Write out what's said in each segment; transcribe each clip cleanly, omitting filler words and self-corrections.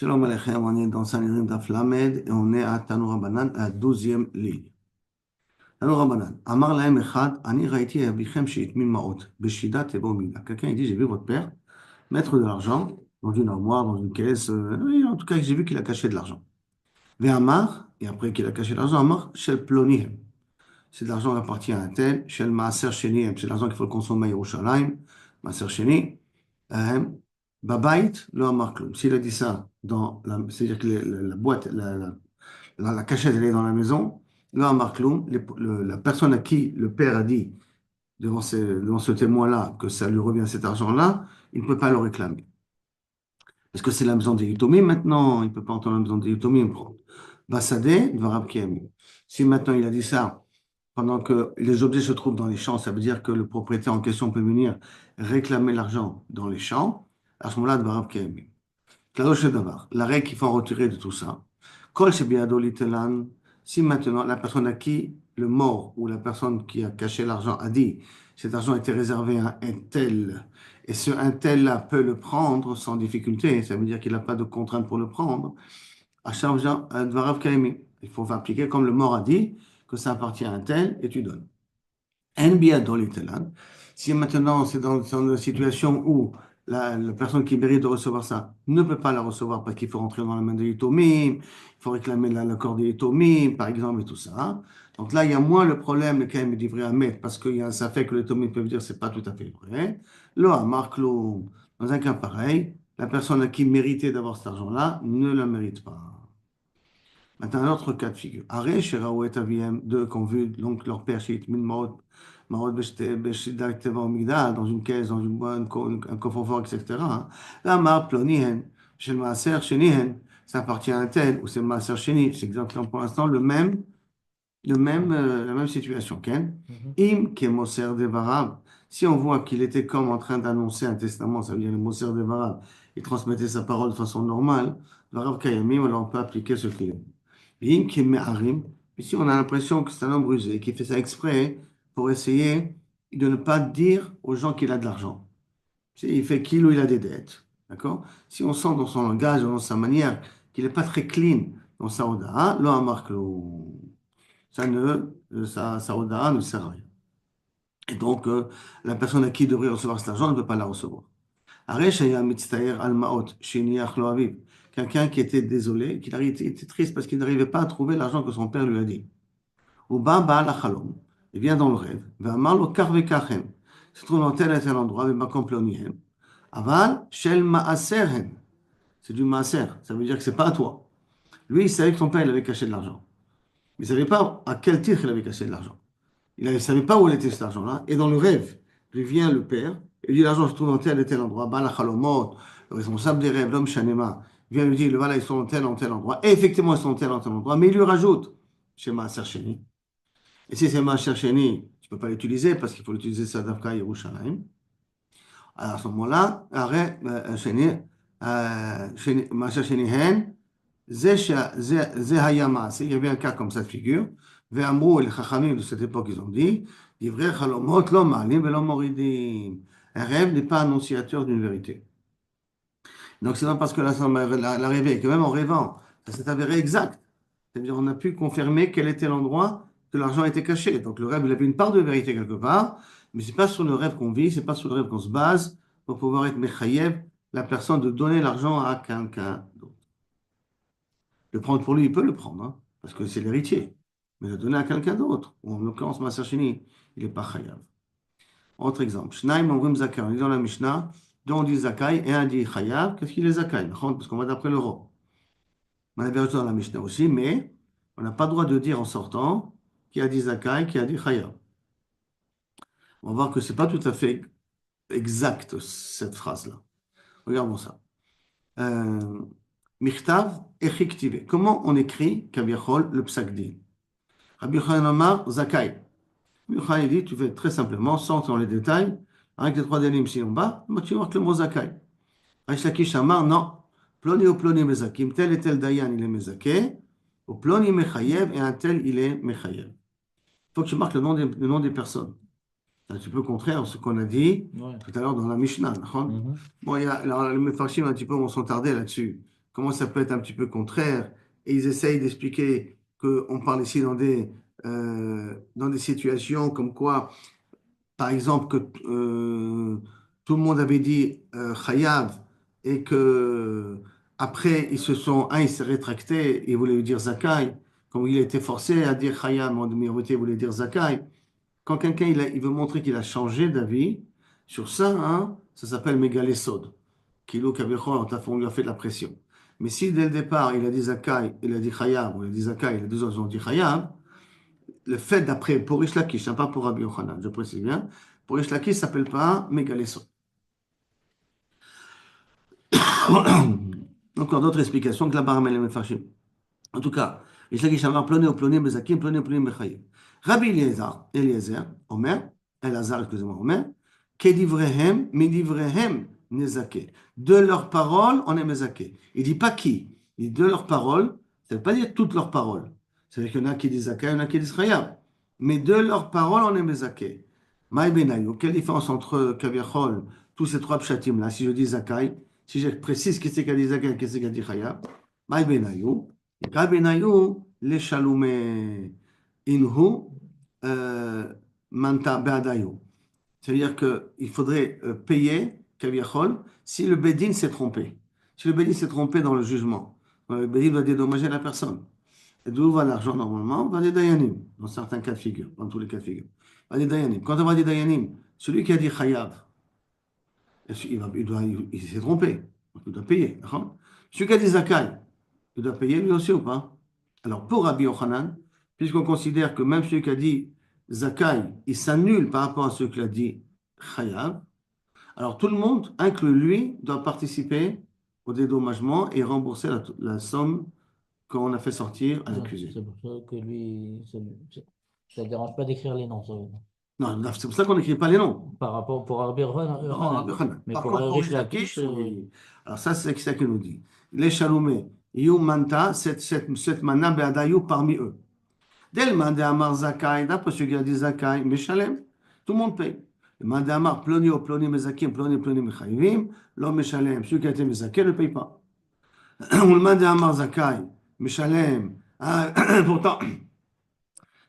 Shalom Aleichem, on est dans Sanhedrin Daf Lamed et on est à Tanu Rabbanan, à la 12e ligne. Tanu Rabbanan, Amar lahem echad, ani raiti abichem sheitmin maot, beshida tebo mida. Quelqu'un il dit, j'ai vu votre père mettre de l'argent dans une armoire, dans une caisse, oui, en tout cas j'ai vu qu'il a caché de l'argent. Ve'amar, et après qu'il a caché l'argent, Amar, shel plonihem. C'est de l'argent qui appartient à un tel, shel maaser shenihem, c'est de l'argent qu'il faut consommer à Yerushalayim, maaser sheni. Babait, le Amar Kloum. S'il a dit ça dans la, c'est-à-dire que la boîte, la cachette, elle est dans la maison, le Amar Kloum, la personne à qui le père a dit devant ce témoin-là que ça lui revient cet argent-là, il ne peut pas le réclamer. Parce que c'est la maison des Yutomim maintenant, il ne peut pas entendre la maison des Yutomim prendre. Basadeh, Dvarab Kiami. Si maintenant il a dit ça pendant que les objets se trouvent dans les champs, ça veut dire que le propriétaire en question peut venir réclamer l'argent dans les champs. À ce moment-là, Dvarav Kiami. La règle qu'il faut en retirer de tout ça, Kol Shebiado Litelan, si maintenant la personne à qui le mort ou la personne qui a caché l'argent a dit cet argent était réservé à un tel, et ce un tel-là peut le prendre sans difficulté, ça veut dire qu'il n'a pas de contrainte pour le prendre, à chaque Dvarav Kiami. Il faut appliquer comme le mort a dit que ça appartient à un tel et tu donnes. NBA dans l'Italie. Si maintenant c'est dans une situation où la personne qui mérite de recevoir ça ne peut pas la recevoir parce qu'il faut rentrer dans la main de l'Itomim, il faut réclamer l'accord de l'Itomim, par exemple, et tout ça. Donc là, il y a moins le problème quand même livré à mettre parce ça fait que l'Itomim peuvent dire que c'est pas tout à fait vrai. Là, Marc, dans un cas pareil, la personne à qui méritait d'avoir cet argent-là ne la mérite pas. Maintenant, un autre cas de figure. Arrêt, chez Raouet Aviem, deux qui ont vu donc leur père chez Itmin Maot Beshidak Teva Migdal, dans une caisse, dans une bonne, un coffre-fort, etc. Là, Ma Plonihen, chez le Maaser Shenihen, ça appartient à un tel, ou c'est le Maaser Sheni, c'est exactement pour l'instant la même situation. Ken. Im Kemoser Devarab, si on voit qu'il était comme en train d'annoncer un testament, ça veut dire le Moser Devarab, il transmettait sa parole de façon normale, Varav Kayamim, alors on peut appliquer ce qu'il est. Im Kemeharim, ici on a l'impression que c'est un homme rusé, qui fait ça exprès pour essayer de ne pas dire aux gens qu'il a de l'argent. Il fait qu'il ou il a des dettes. D'accord? Si on sent dans son langage, dans sa manière, qu'il n'est pas très clean dans sa oda, là on marque sa oda ne sert à rien. Et donc, la personne à qui il devrait recevoir cet argent ne peut pas la recevoir. Aresh haya mitztaer al maot sheniach lo aviv. Quelqu'un qui était désolé, qui était triste parce qu'il n'arrivait pas à trouver l'argent que son père lui a dit. Ou ba baal hachalom, il vient dans le rêve, ve'amar lo kach ve'kachem, se trouve dans tel et tel endroit, ve'makom plonihem, aval shel maaserhem, c'est du maaser, ça veut dire que c'est pas à toi. Lui, il savait que son père il avait caché de l'argent. Il ne savait pas à quel titre il avait caché de l'argent. Il ne savait pas où il était cet argent-là. Et dans le rêve, lui vient le père, et dit l'argent se trouve dans tel et tel endroit. Baal hachalomot, le responsable des rêves, l'homme Shanema, vient lui dire, voilà, ils sont dans tel endroit. Et effectivement, ils sont dans tel endroit. Mais il lui rajoute, chez Maaser Sheni. Et si c'est Maaser Sheni, tu ne peux pas l'utiliser parce qu'il faut l'utiliser Sadavka Yerushalayim. Alors à ce moment-là, arrêt Sheni, Maaser Sheni Hen, Ze Haya Maaseh. Il y avait un cas comme ça de figure. Ve'amrou, les Chachamim de cette époque, ils ont dit, Divrei Chalomot lo ma'alim ve'lo moridim. Un rêve n'est pas annonciateur d'une vérité. Donc c'est non parce que l'a rêvé, que même en rêvant, ça s'est avéré exact. C'est-à-dire on a pu confirmer quel était l'endroit que l'argent était caché. Donc le rêve, il avait une part de vérité quelque part, mais c'est pas sur le rêve qu'on vit, c'est pas sur le rêve qu'on se base pour pouvoir être mechayev, la personne de donner l'argent à quelqu'un d'autre. Le prendre pour lui, il peut le prendre, hein, parce que c'est l'héritier. Mais le donner à quelqu'un d'autre, ou en l'occurrence Maaser Sheni, il n'est pas chayav. Autre exemple, Shnaim Omrim Zakai, on dit dans la Mishnah, dont on dit Zakai et un dit chayav, qu'est-ce qu'il est Zakai? Parce qu'on va d'après l'euro. On a vérifié dans la Mishnah aussi, mais on n'a pas le droit de dire en sortant qui a dit Zakai, qui a dit chayav. On va voir que ce n'est pas tout à fait exact cette phrase-là. Regardons ça. Michtav echiktive. Comment on écrit Kaviachol le psakdin? Rabbi Yochanan Amar Zakai. Rabbi Yochanan dit, tu fais très simplement, sans entrer dans les détails, avec les trois derniers ici en bas, tu marques le mot Zakai. Reish Lakish Amar, non. Ploni ou ploni mezakim, tel et tel dayan, il est mezaké, ou ploni mechayev, et un tel, il est mechayev. Il faut que tu marques le nom des personnes. C'est un petit peu contraire à ce qu'on a dit tout à l'heure dans la Mishnah. Bon, alors, les Mefarshim un petit peu vont s'attarder là-dessus. comment ça peut être un petit peu contraire. Et ils essayent d'expliquer qu'on parle ici dans des situations comme quoi, par exemple, que tout le monde avait dit Chayav et que après, il s'est rétracté, il voulait dire Zakai. Comme il a été forcé à dire Chayav, mais en réalité, il voulait dire Zakai. Quand quelqu'un il veut montrer qu'il a changé d'avis sur ça, hein, ça s'appelle Mégalésod. Kilo Kavechol, on lui a fait de la pression. Mais si dès le départ, il a dit Zakai, il a dit Chayav, ou il a dit Zakai, les deux autres ont dit Chayav, le fait d'après, pour Rish Lakish, hein, pas pour Rabbi Yochanan, je précise bien, pour Rish Lakish, ça ne s'appelle pas Mégalésod. Encore d'autres explications que la Baramel et Mefarshim. En tout cas, Rish Lakish Amar Ploné ou Ploné Bezakim, Ploné ou Ploné Bechayim. Rabbi Eliezer, Omer, Elazar, excusez-moi, Omer, Kedivrehem, Midivrehem, Nezake. De leurs paroles, on est Mezake. Il ne dit pas qui. Il dit de leurs paroles, ça ne veut pas dire toutes leurs paroles. C'est-à-dire qu'il y en a qui disent Zaka, il y en a qui disent Chayab. Mais de leurs paroles, on est Mezake. Maï Benayu, quelle différence entre Kaviachol, tous ces trois pshatim là, si je dis Zakai, si je précise qui c'est qui a dit Zakai, qui c'est qui a dit Chayab, Maï Benayu, Maï Benayu, les Shaloume Inhu, Manta Beadayu. C'est-à-dire qu'il faudrait payer, Kaviachol, si le Bedin s'est trompé. Si le Bedin s'est trompé dans le jugement, le Bedin va dédommager la personne. Et d'où va l'argent normalement? Va des Dayanim, dans certains cas de figure, dans tous les cas de figure. Va des Dayanim. Quand on va des Dayanim, celui qui a dit Chayav, il s'est trompé. Donc il doit payer. D'accord. Celui qui a dit Zakai, il doit payer lui aussi ou pas? Alors pour Rabbi Yochanan, puisqu'on considère que même celui qui a dit Zakai, il s'annule par rapport à celui qui a dit Chayav, alors tout le monde, inclus lui, doit participer au dédommagement et rembourser la somme qu'on a fait sortir à l'accusé. C'est pour ça que lui, ça ne dérange pas d'écrire les noms. Non, c'est pour ça qu'on n'écrit pas les noms. Par rapport pour Rabbi Non, Yochanan. Yochanan. Mais Par pour contre, pour Rish Rish Lakish, Lakish, oui. Alors ça, c'est ça qu'il nous dit. Les Shaloumé, Yu Manta, cette manna be'adayu parmi eux. Dès le mandé Amar Zakai, d'après celui qui a dit Zakai, Meshalem, tout le monde paye. Le mandé Amar Ploni ou Ploni Mezakim, Ploni Mechayivim, l'homme Meshalem, celui qui a été Mezaké ne paye pas. Ou le mandé Amar Zakai, Meshalem, pourtant,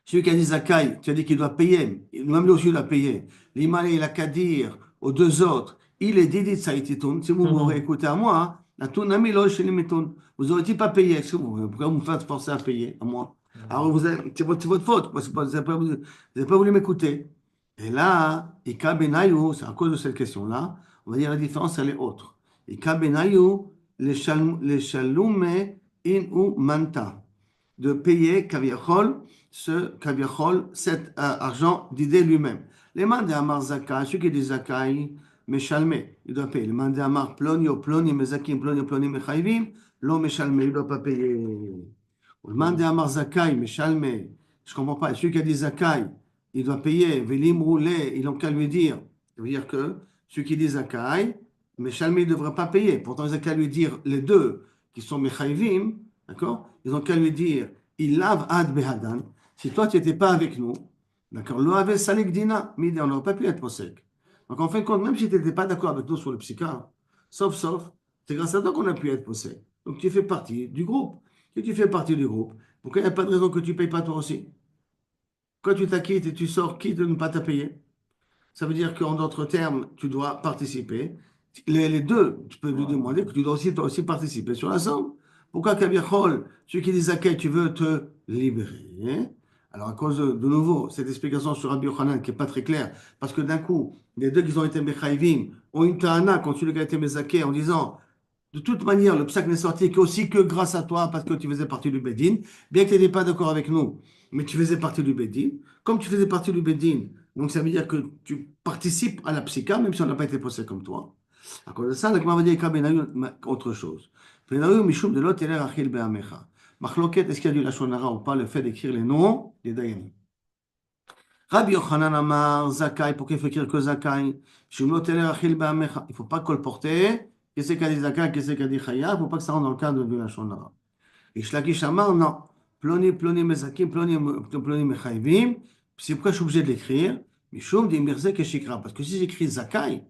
celui qui a dit Zakai, tu as dit qu'il doit payer, même lui aussi il doit payer. L'imam, il a qu'à dire aux deux autres, il est dit Saïtitoun, si vous m'aurez écouté à moi, la Tounami chez les Mitoun, vous n'aurez pas payé, pourquoi vous me faites forcer à payer à moi? Alors c'est votre faute, parce que vous n'avez pas voulu m'écouter. Et là, Ika Benayou, c'est à cause de cette question-là, on va dire la différence, elle est autre. Ika Benayou, les Shaloume in ou Manta, de payer cet argent d'idée lui-même. Les mandés Amar Zakai, celui qui dit Zakai, Meshalme, il doit payer. Les mandés Amar Plonio, Ploni, Mezakim, Plonio, Ploni, Mechayvim, l'on Meshalme, il ne doit pas payer. Le mandé Amar Zakai, Meshalme, je ne comprends pas. Celui qui a dit Zakai, il doit payer. Velim roulé, ils n'ont qu'à lui dire. Ça veut dire que celui qui dit Zakai, Meshalme, il ne devrait pas payer. Pourtant, ils ont qu'à lui dire les deux qui sont Mechayvim, d'accord? Ils ont qu'à lui dire il lave ad behadan. Si toi, tu n'étais pas avec nous, d'accord, lo avait salik dina, midi, on n'aurait pas pu être possèque. Donc, en fin de compte, même si tu n'étais pas d'accord avec nous sur le psychiatre, sauf, c'est grâce à toi qu'on a pu être possèque. Donc, tu fais partie du groupe. Si tu fais partie du groupe, pourquoi il n'y a pas de raison que tu ne payes pas toi aussi? Quand tu t'acquittes et tu sors, qui de ne pas te payer? Ça veut dire qu'en d'autres termes, tu dois participer. Les deux, tu peux lui demander que tu dois aussi, toi aussi participer sur la somme. Pourquoi Kaviachol, celui qui dit Zakai, tu veux te libérer? Alors, à cause de nouveau, cette explication sur Rabbi Yochanan qui n'est pas très claire, parce que d'un coup, les deux qui ont été Mechaïvim ont une ta'ana contre celui qui a été Mezaké en disant de toute manière, le psaque n'est sorti qu'aussi que grâce à toi, parce que tu faisais partie du Bédine, bien que tu n'étais pas d'accord avec nous, mais tu faisais partie du Bédine. Comme tu faisais partie du Bédine, donc ça veut dire que tu participes à la psycha, même si on n'a pas été possédé comme toi. À cause de ça, la Gemara va dire autre chose. Mishum de l'autre, Achil Be'amecha. Machloket, est-ce qu'il y a du Lachonara ou pas, le fait d'écrire les noms des Dayanim? Rabbi Yochanan Amar, Zakai, pourquoi il faut écrire que Zakai? Mishum l'autre, Achil Be'amecha. Il ne faut pas colporter. Qu'est-ce qu'il a dit Zakai, qu'est-ce qu'il a dit Chaya? Il ne faut pas que ça rentre dans le cadre de Lachonara. Et Shlakish Amar, non. Ploni Mezakim, Ploni Mechayvim. C'est pourquoi je suis obligé de l'écrire. Mishum dit Mirzek et Shikra. Parce que si j'écris Zakai,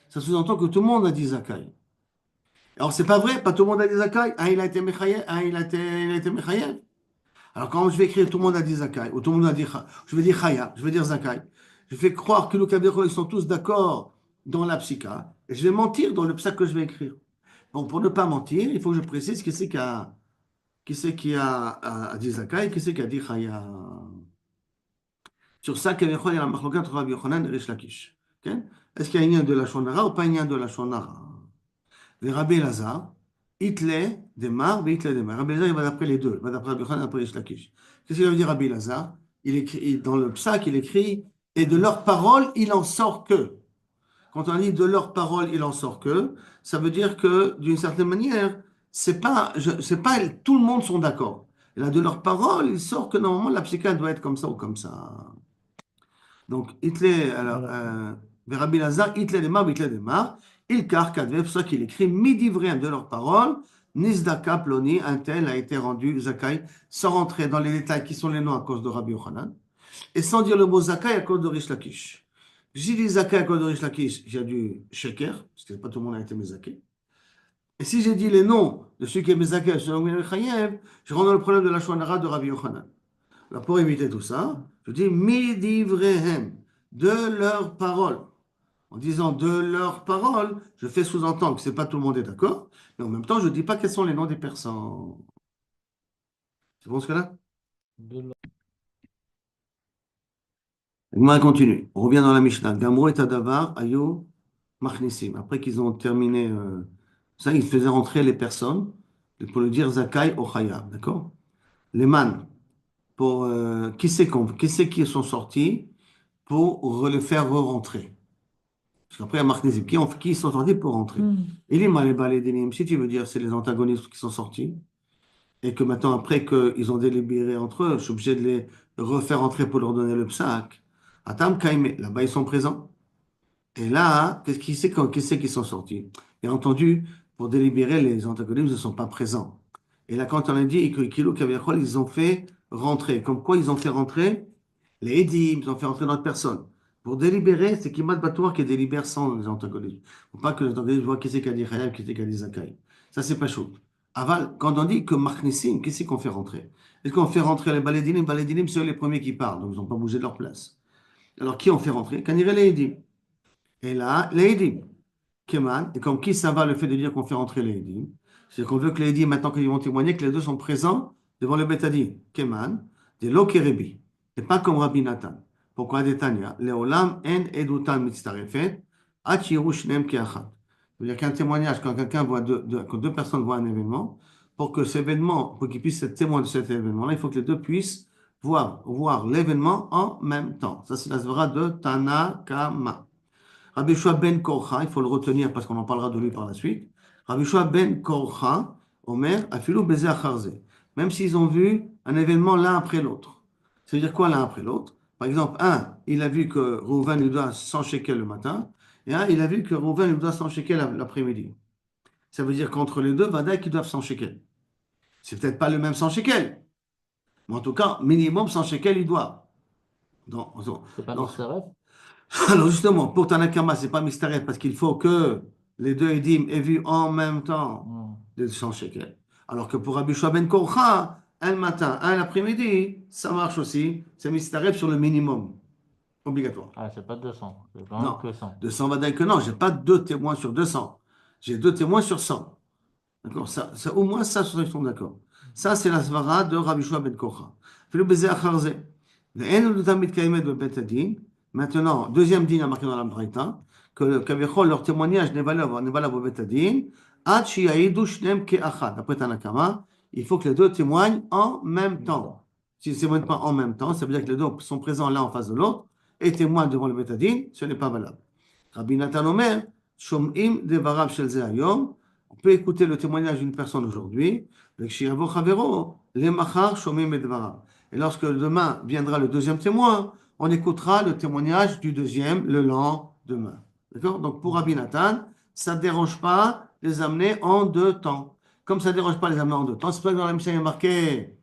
ça sous-entend que tout le monde a dit Zakai. Alors, c'est pas vrai, pas tout le monde a dit Zakai. Un, il a été Mechayev, un, il a été Mechayev. Alors, quand je vais écrire tout le monde a dit Zakai, ou tout le monde a dit, je vais dire Chaya, je vais dire Zakai, je fais croire que le Kabirol, ils sont tous d'accord dans la psycha, et je vais mentir dans le psa que je vais écrire. Bon, pour ne pas mentir, il faut que je précise qui c'est qui a dit Zakai, qui c'est qui a dit Chaya. Sur ça, Kabirol, il y a la marloquette entre Rabbi Yochanan et Rish Lakish. Ok. Est-ce qu'il y a un lien de la Shonara ou pas un lien de la Shonara? Et Rabbi Elazar, Hitlé démarre, mais Hitlé démarre. Rabbi Elazar, il va d'après les deux. Il va d'après Rabbi Yochanan et d'après Rish Lakish. Qu'est-ce qu'il veut dire Rabbi Elazar? Il écrit, dans le psaque, il écrit, et de leurs paroles, il en sort que. Quand on dit de leurs paroles, il en sort que, ça veut dire que, d'une certaine manière, c'est pas tout le monde sont d'accord. Et là, de leurs paroles, il sort que normalement, la psychiatre doit être comme ça ou comme ça. Donc, Hitler, alors, Alors, Rabbi Lazar, Hitler démarre, il carcade, c'est pour ça qu'il écrit, midi vrai de leurs paroles, Nizdaka Ploni, un tel a été rendu Zakai, sans rentrer dans les détails qui sont les noms à cause de Rabbi Yochanan, et sans dire le mot Zakai à cause de Rish Lakish. J'ai dit Zakai à cause de Rish Lakish, j'ai du Sheker, parce que pas tout le monde a été Mezaké. Et si j'ai dit les noms de ceux qui est Mezaké, selon Chayev, je rentre dans le problème de la Shonara de Rabbi Yochanan. Alors, pour éviter tout ça, je dis midivrehem, de leurs paroles. En disant de leurs paroles, je fais sous-entendre que c'est pas tout le monde est d'accord, mais en même temps, je ne dis pas quels sont les noms des personnes. C'est bon ce que là? de la- On continue. On revient dans la Mishnah. Gamro et Tadavar, Ayo, Machnisim. Après qu'ils ont terminé ça, ils faisaient rentrer les personnes pour le dire Zakai ou Chaya. D'accord? Les man, pour qui sont sortis pour le faire re-rentrer. Parce qu'après, il y a Marc Nézib. Qui sont sortis pour rentrer? Il dit, Malé Dinim, si tu veux dire, c'est les antagonistes qui sont sortis, et que maintenant, après qu'ils ont délibéré entre eux, je suis obligé de les refaire entrer pour leur donner le psaak. Atam Kaime, là-bas, ils sont présents. Et là, qui c'est qui sont sortis? Bien entendu, pour délibérer, les antagonistes ne sont pas présents. Et là, quand on a dit que Kilo Kaviachol, ils ont fait rentrer. Comme quoi, ils ont fait rentrer les Edim, ils ont fait rentrer notre personne. Pour délibérer, c'est Kimat Batoir qui délibère sans les antagonistes. Il ne faut pas que les antagonistes voient qui c'est qui a dit Khayab, qui c'est qui a dit Zakai. Ça, c'est pas chaud. Aval, quand on dit que Machnissim, qui c'est qu'on fait rentrer? Est-ce qu'on fait rentrer les Balédinim? Balédinim, c'est eux les premiers qui parlent, donc ils n'ont pas bougé de leur place. Alors, qui on fait rentrer? Kanire les Edim. Et là, les Edim. Keman, et comme qui ça va le fait de dire qu'on fait rentrer les Edim? C'est qu'on veut que les Edim, maintenant qu'ils vont témoigner, que les deux sont présents devant le Betadin. Keman, de l'Okerebi. Et pas comme Rabbi Nathan. Pourquoi Détania? Leolam en edutan mitzarefet, ach yiru shneim keachat. C'est-à-dire qu'un témoignage, quand quand deux personnes voient un événement, pour que cet événement, pour qu'ils puissent être témoins de cet événement-là, il faut que les deux puissent voir l'événement en même temps. Ça, c'est la svara de Tanakama. Rabbi Shua ben Korcha, il faut le retenir parce qu'on en parlera de lui par la suite. Rabbi Shua ben Korcha, Omer, Afilou Bezer Acharze. Même s'ils ont vu un événement l'un après l'autre. Ça veut dire quoi l'un après l'autre? Par exemple, un, il a vu que Rouven lui doit 100 shekels le matin, et un, il a vu que Rouven lui doit 100 shekels l'après-midi. Ça veut dire qu'entre les deux, Vadaï qui doivent 100 shekels. C'est peut-être pas le même 100 shekels, mais en tout cas, minimum 100 shekels, il doit. Donc, C'est pas donc, Mixaref? alors justement, pour Tanakama, c'est pas mystérieux parce qu'il faut que les deux édim aient vu en même temps les 100 shekels. Alors que pour Rabbi Shua ben Korcha, un le matin, un l'après-midi, ça marche aussi. C'est mystérieux sur le minimum obligatoire. Ah, c'est pas 200, c'est quand même Non, que 100. 200 va dire que non, j'ai pas deux témoins sur 200. J'ai deux témoins sur 100. D'accord? Au moins ça, ils sont d'accord. Ça, c'est la svara de Rabbi Shua ben Korcha. Fais-le baiser à Kharze. Maintenant, deuxième dîne à marquer dans la Braïta, que Kavichol, leur témoignage n'est valable au Betadin, Ad shiyahidu shneim ke'achad. Après Tanakama, il faut que les deux témoignent en même temps. S'ils ne témoignent pas en même temps, ça veut dire que les deux sont présents l'un en face de l'autre et témoignent devant le Betadin, ce n'est pas valable. Rabbi Nathan Omer, Shom'im devarav shel ze hayom. On peut écouter le témoignage d'une personne aujourd'hui, et lorsque demain viendra le deuxième témoin, on écoutera le témoignage du deuxième le lendemain. D'accord? Donc pour Rabbi Nathan, ça ne dérange pas les amener en deux temps. Comme ça ne dérange pas les amener en deux temps, c'est pas que dans la mission il y a marqué,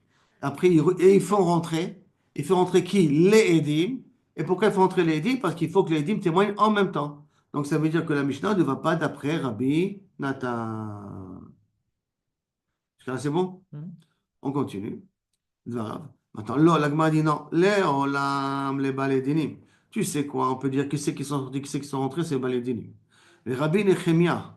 après ils font rentrer. Il faut rentrer qui? Les Edim. Et pourquoi il faut rentrer les Edim? Parce qu'il faut que les Edim témoignent en même temps. Donc ça veut dire que la Mishnah ne va pas d'après Rabbi Nathan. Jusqu'à là, c'est bon? Hmm. On continue. Dvarav. Maintenant, la Gemara dit non. Les olam, les balédinim. Tu sais quoi? On peut dire qui c'est qui sont sortis, qui c'est qui sont rentrés, c'est les balédinim. Les Rabbi Nechemia.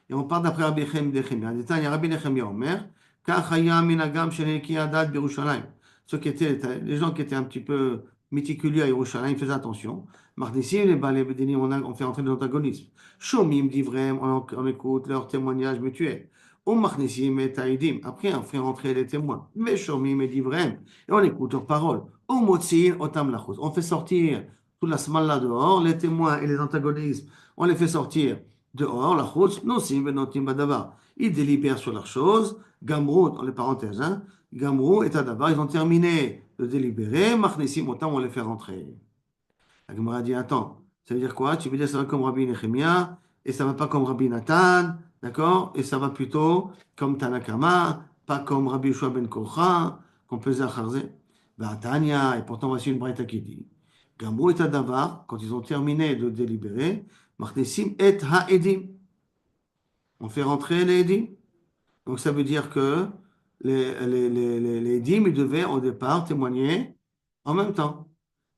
Et on parle d'après Rabbi Nechemia. Il y a Rabbi Nechemia Omer. Kachaya minagam sheneki adat Birushalayim. Ceux qui étaient, les gens qui étaient un petit peu méticuleux à Yerushalayim, faisaient attention. Marnissim, les balédinim, on fait entrer de l'antagonisme. Shomim, divrem, on écoute leurs témoignages mutuels. On machnisim et taïdim. Après, on fait rentrer les témoins. Mais shomim et divrem. Et on écoute leurs paroles. On motzin otam lachos. On fait sortir toute la smalla dehors, les témoins et les antagonismes. On les fait sortir dehors, lachos, nosim et notim badavar. Ils délibèrent sur leurs choses. Gamrou, dans les parenthèses, hein. Gamrou et Adavar, ils ont terminé de délibérer. Machnisim otam, on les fait rentrer. La Gemara dit, attends, ça veut dire quoi? Tu veux dire ça va comme Rabbi Nechemia et ça va pas comme Rabbi Nathan, d'accord? Et ça va plutôt comme Tanakama, pas comme Rabbi Yoshua ben Kocha, qu'on peut Zacharze. Ben, Tanya, et pourtant voici une braïta qui dit, Gamrou et Adavar, quand ils ont terminé de délibérer, Machnesim et Ha'edim. On fait rentrer les Edim. Donc ça veut dire que les Edim, ils devaient au départ témoigner en même temps.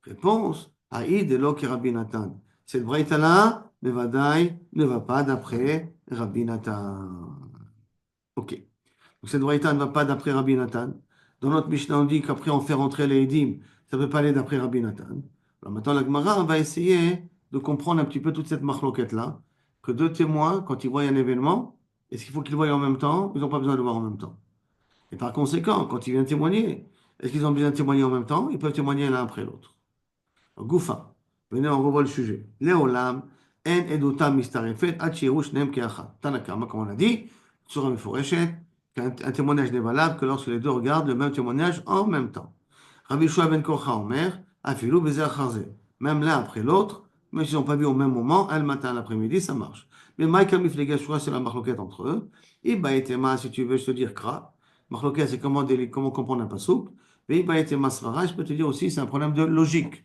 Réponse, Haïd et Loki Rabbi Nathan. Cette braïta-là, Bevadaï, ne va pas d'après Rabbi Nathan. Ok. Donc cette braïta ne va pas d'après Rabbi Nathan. Dans notre Mishnah, on dit qu'après on fait rentrer les Edim. Ça ne peut pas aller d'après Rabbi Nathan. Alors maintenant, la Gemara va essayer de comprendre un petit peu toute cette marloquette-là. Que deux témoins, quand ils voient un événement, est-ce qu'il faut qu'ils voient en même temps? Ils n'ont pas besoin de le voir en même temps. Et par conséquent, quand ils viennent témoigner, est-ce qu'ils ont besoin de témoigner en même temps? Ils peuvent témoigner l'un après l'autre. Goufa. Venez, on revoit le sujet. Léolam, en edutam mistarefet, achiru shneim keachat. Tanakama, comme on a dit, sur un Meforeshet, qu'un témoignage n'est valable que lorsque les deux regardent le même témoignage en même temps. Rabbi Shua ben Kocha Omer, afilu bezer acharze. Même l'un après l'autre, mais s'ils n'ont pas vu au même moment, un le matin, l'après-midi, ça marche. Mais Michael Miflega Shua, c'est la marloquette entre eux. Iba etema, si tu veux, je te dire kra. Marloquette, c'est comment comprendre un pasouk. Mais Iba etema svara, je peux te dire aussi, c'est un problème de logique.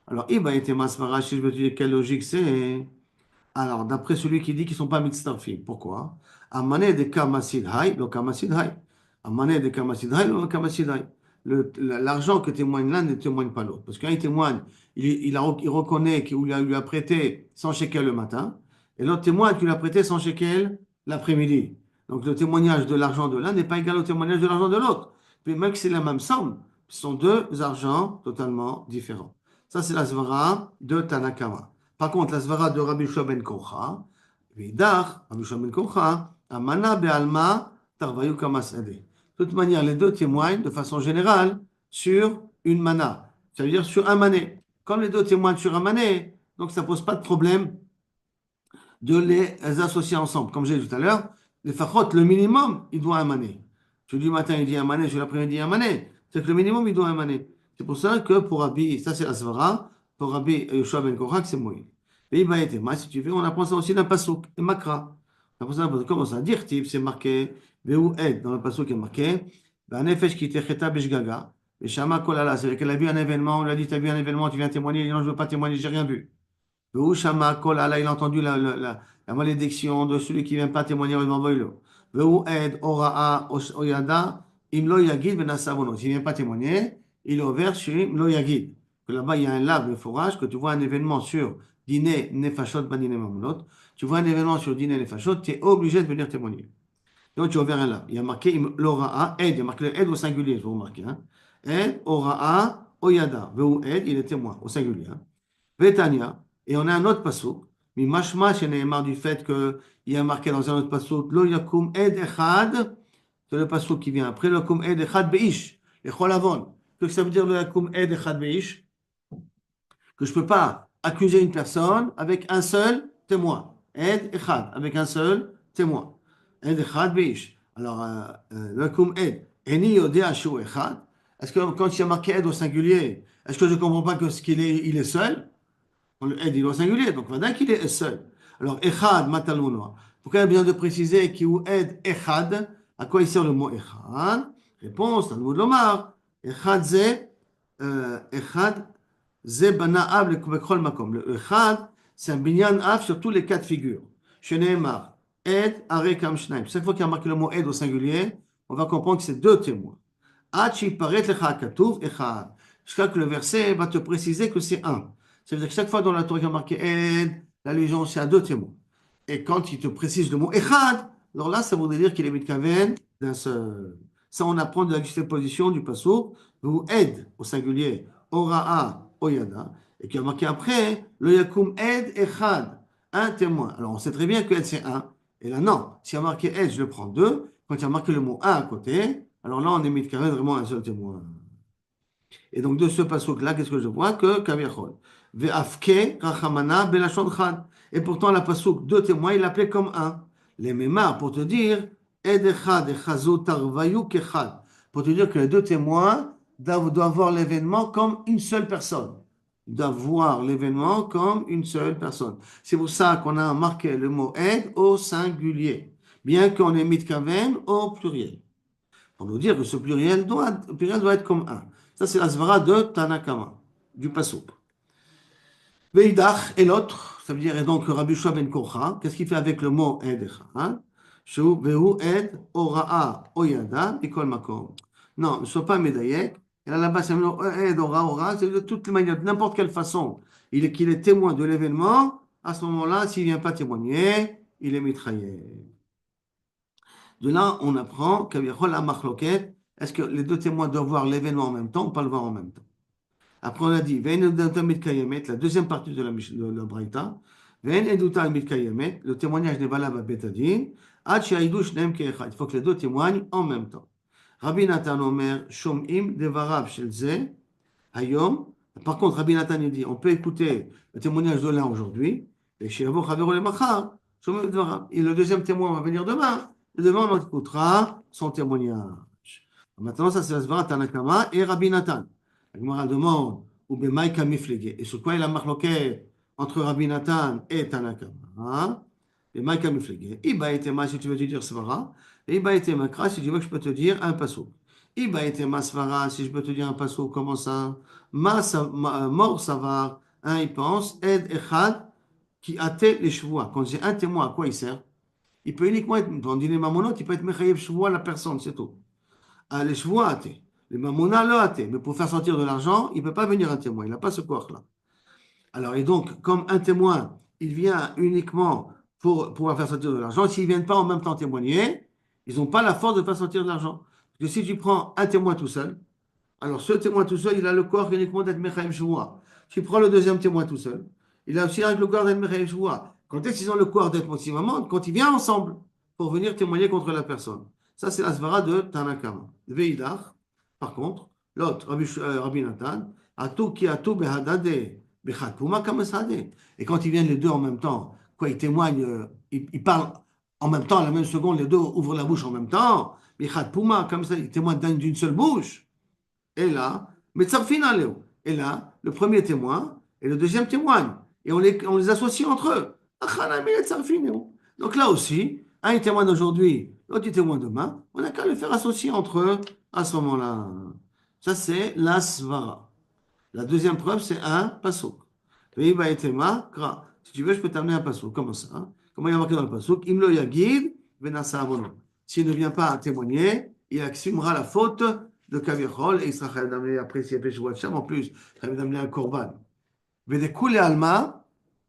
Alors, Iba était Masmara, si je veux te dire quelle logique c'est. Alors, d'après celui qui dit qu'ils ne sont pas mitzvahs. Pourquoi? Amane de Kamasid Hay, le Kamasid Hay. Amane de Kamasid Hay, le Kamasid Hay. L'argent que témoigne l'un ne témoigne pas l'autre. Parce qu'un il témoigne, il reconnaît qu'il lui a prêté 100 shekels le matin, et l'autre témoigne qu'il lui a prêté 100 shekels l'après-midi. Donc, le témoignage de l'argent de l'un n'est pas égal au témoignage de l'argent de l'autre. Puis même que c'est la même somme, ce sont deux argents totalement différents. Ça, c'est la svara de Tanakama. Par contre, la svara de Rabbi Shua ben Kocha, Vidach, Rabbi Shua ben Kocha, Amana be'alma, Tarvayu kamasade. De toute manière, les deux témoignent de façon générale sur une mana, c'est-à-dire sur un mané. Comme les deux témoignent sur un mané, donc ça ne pose pas de problème de les associer ensemble. Comme j'ai dit tout à l'heure, les fachot, le minimum, il doit un mané. Tu dis matin, il dit un mané, je l'après-midi, un mané. C'est que le minimum, il doit un mané. C'est pour ça que pour Rabbi, ça c'est la svara, pour Rabbi Yoshua ben Korak, c'est Moïse. Et il va être, si tu veux, on apprend ça aussi d'un pasouk, et makra. On apprend ça d'un pasouk, comment ça? Dirtiv, c'est marqué, Veu Ed, dans le pasouk est marqué, Nefesh qui cheta beshgaga, et Shama kolala, c'est-à-dire qu'elle a vu un événement, on lui a dit, tu as vu un événement, tu viens témoigner, il dit, non, je ne veux pas témoigner, j'ai rien vu. Veu Shama kolala, il a entendu la malédiction de celui qui ne vient pas témoigner devant Voilo. Veu Ed, Oraa, Oyada, Imlo Yagid, Benasavono. S'il ne vient pas témoigner, il est ouvert chez Imlo Yagid. Que là-bas, il y a un lave de forage, que tu vois un événement sur Dîner Nefashot, Badine Mamonot. Tu vois un événement sur Dîner Nefashot, tu es obligé de venir témoigner. Donc, tu as ouvert un lave. Il y a marqué l'Oraa, Ed, il y a marqué le Ed au singulier, je vous remarquer. Hein. Ed, Oraa, Oyada. Veu Ed, il est témoin au singulier. Hein. Vetania, et on a un autre passouk, mais mashma chez Nehemar du fait qu'il y a marqué dans un autre passouk, lo yakum ed echad, c'est le passouk qui vient après, lo yakum ed echad beish, les cholavon. Qu'est-ce que ça veut dire lo yakum ed echad beish? Que je ne peux pas accuser une personne avec un seul témoin. Ed echad, avec un seul témoin. Ed echad beish. Alors, lo yakum ed, eni yodea shu echad. Est-ce que quand il y a marqué ed au singulier, est-ce que je ne comprends pas que ce qu'il est, il est seul? Le Ed, il est au singulier, donc Vada qu'il est seul. Alors, Echad, Matalounoa. Pourquoi il y a besoin de préciser qui ou Ed, Echad? À quoi il sert le mot Echad? Réponse, à nouveau de l'Omar. Echad, ze bana'ab le bekrol makom. Le Echad, c'est un binyan av sur tous les cas de figure. Sheneemar, Ed, are kam shnaim. Chaque fois qu'il y a marqué le mot Ed au singulier, on va comprendre que c'est deux témoins. Jusqu'à que le verset va te préciser que c'est un. Ça veut dire que chaque fois dans la Torah il y a marqué Ed, l'allusion c'est à deux témoins. Et quand il te précise le mot Echad, alors là, ça voudrait dire qu'il est mitkaven d'un seul. Ça, on apprend de la juxtaposition du passouk, ou Ed au singulier, Ora'a, Oyada, et qui a marqué après, le Yakum Ed Echad, un témoin. Alors on sait très bien que Ed c'est un. Et là, non. S'il y a marqué Ed, je le prends deux. Quand il y a marqué le mot un à côté, alors là, on est mitkaven vraiment un seul témoin. Et donc, de ce passouk-là, qu'est-ce que je vois? Que Kaviachol. Ve'afke rachamana belashon chad. Et pourtant, la passouk, deux témoins, il l'appelait comme un. Les mémars, pour te dire, ed echad echazo tarvayu kechad. Pour te dire que les deux témoins doivent voir l'événement comme une seule personne. Doivent voir l'événement comme une seule personne. C'est pour ça qu'on a marqué le mot ed au singulier, bien qu'on ait mitkaven au pluriel. Pour nous dire que ce pluriel doit être comme un. Ça, c'est la svara de Tanakama, du Passouk. Veidach et l'autre, ça veut dire, et donc Rabbi Shua ben Kocha, qu'est-ce qu'il fait avec le mot Ed Echad? Shu Vehu Ed Ora'a Oyada Mikol Makom. Non, ne sois pas médaillé. Et là, là-bas, c'est un mot Ed Ora, c'est de toutes les manières, de n'importe quelle façon. Qu'il est témoin de l'événement, à ce moment-là, s'il ne vient pas témoigner, il est mitraillé. De là, on apprend qu'il y a la machloket. Est-ce que les deux témoins doivent voir l'événement en même temps ou pas le voir en même temps? Après, on a dit, la deuxième partie de la Braïta, le témoignage n'est valable à Betadin, il faut que les deux témoignent en même temps. Rabbi Nathan Omer, Shom'im devarav shel ze, hayom. Par contre, Rabbi Nathan il dit, on peut écouter le témoignage de l'un aujourd'hui, et chez Avo Chavero le Machar, Shom'im devarav. Et le deuxième témoin va venir demain, et demain on écoutera son témoignage. Maintenant, ça c'est la Svara Tanakama et Rabbi Nathan. La Gemara demande, ou Bemaïka Miflege. Et sur quoi il a marqué entre Rabbi Nathan et Tanakama? Bemaïka Miflege. Iba etema, si tu veux te dire Svara. Et Iba etema Kra, si tu veux que je peux te dire un passo. Iba etema Svara, si je peux te dire un passo, comment ça? Mort Savar, il pense, Ed Echad, qui hâtait les chevaux. Quand j'ai un témoin, à quoi il sert? Il peut uniquement être, dans les mamonotes, il peut être Mechayev chevaux à la personne, c'est tout. Les chevaux hâtés. Les mamona le hâté. Mais pour faire sortir de l'argent, il ne peut pas venir un témoin. Il n'a pas ce corps-là. Alors, et donc, comme un témoin, il vient uniquement pour pouvoir faire sortir de l'argent, s'ils ne viennent pas en même temps témoigner, ils n'ont pas la force de faire sortir de l'argent. Parce que si tu prends un témoin tout seul, alors ce témoin tout seul, il a le corps uniquement d'être Mechaim Shvoua. Tu prends le deuxième témoin tout seul, il a aussi le corps d'être Mechaim Shvoua. Quand est-ce qu'ils ont le corps d'être Motimamon? Quand ils viennent ensemble pour venir témoigner contre la personne. Ça, c'est la svara de Tanakama. Veidach, par contre, l'autre, Rabbi Nathan, Atou ki atou behadade, bechat puma kamasade. Et quand ils viennent les deux en même temps, quoi, ils témoignent, ils parlent en même temps, à la même seconde, les deux ouvrent la bouche en même temps, bechat puma, comme ça, ils témoignent d'une seule bouche. Et là, Metzarfina Léo. Et là, le premier témoin et le deuxième témoignent. Et on les associe entre eux. Donc là aussi, un témoigne aujourd'hui, l'autre témoigne demain. On n'a qu'à les faire associer entre eux à ce moment-là. Ça, c'est la svara. La deuxième preuve, c'est un passouk. Si tu veux, je peux t'amener un passouk. Comment ça? Comment il y a marqué dans le passouk? Imlo yagid venasa avono. S'il ne vient pas témoigner, il assumera la faute de Kavichol et il sera chayav d'amener après s'il y a péché ou en plus, chayav d'amener un korban. Vedekule alma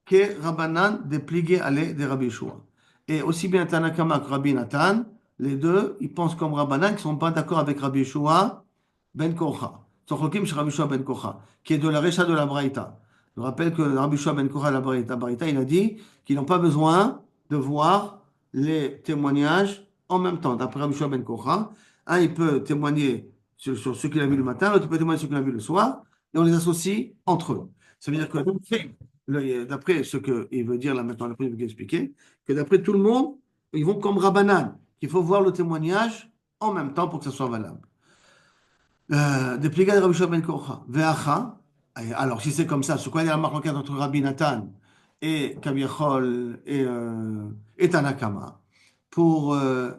que Rabbanan dépligué aller de Rabbi Yeshua. Et aussi bien Tanakama que Rabbi Nathan, les deux, ils pensent comme Rabbanan, qui ne sont pas d'accord avec Rabbi Yeshua ben Kocha. Sochokim chez Rabbi Yeshua ben Kocha, qui est de la Recha de la Braïta. Je rappelle que Rabbi Yeshua ben Kocha, la Braïta, il a dit qu'ils n'ont pas besoin de voir les témoignages en même temps. D'après Rabbi Yeshua ben Kocha, un, il peut témoigner sur ce qu'il a vu le matin, l'autre peut témoigner sur ce qu'il a vu le soir, et on les associe entre eux. Ça veut dire que d'après ce qu'il veut dire là maintenant, après il veut expliquer, que d'après tout le monde, ils vont comme Rabbanan, qu'il faut voir le témoignage en même temps pour que ça soit valable. Dépliqué de Rabbi Shua ben Kocha. Ve'acha. Alors, si c'est comme ça, sur quoi il y a la marque entre Rabbi Nathan et Kaviachol et Tanakama, pour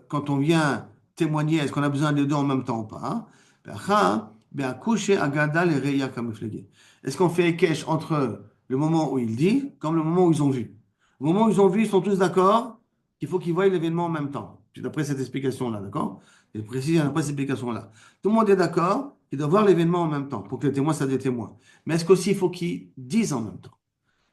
quand on vient témoigner, est-ce qu'on a besoin des deux en même temps ou pas? Ve'acha, be'akushe agada le reya kamiflege. Est-ce qu'on fait Ekesh entre le moment où il dit, comme le moment où ils ont vu? Au moment où ils ont vu, ils sont tous d'accord qu'il faut qu'ils voient l'événement en même temps. d'après cette explication-là, d'accord? Je précise d'après cette explication-là. Tout le monde est d'accord qu'il doit voir l'événement en même temps, pour que le témoin soit des témoins. Mais est-ce qu'aussi il faut qu'ils disent en même temps?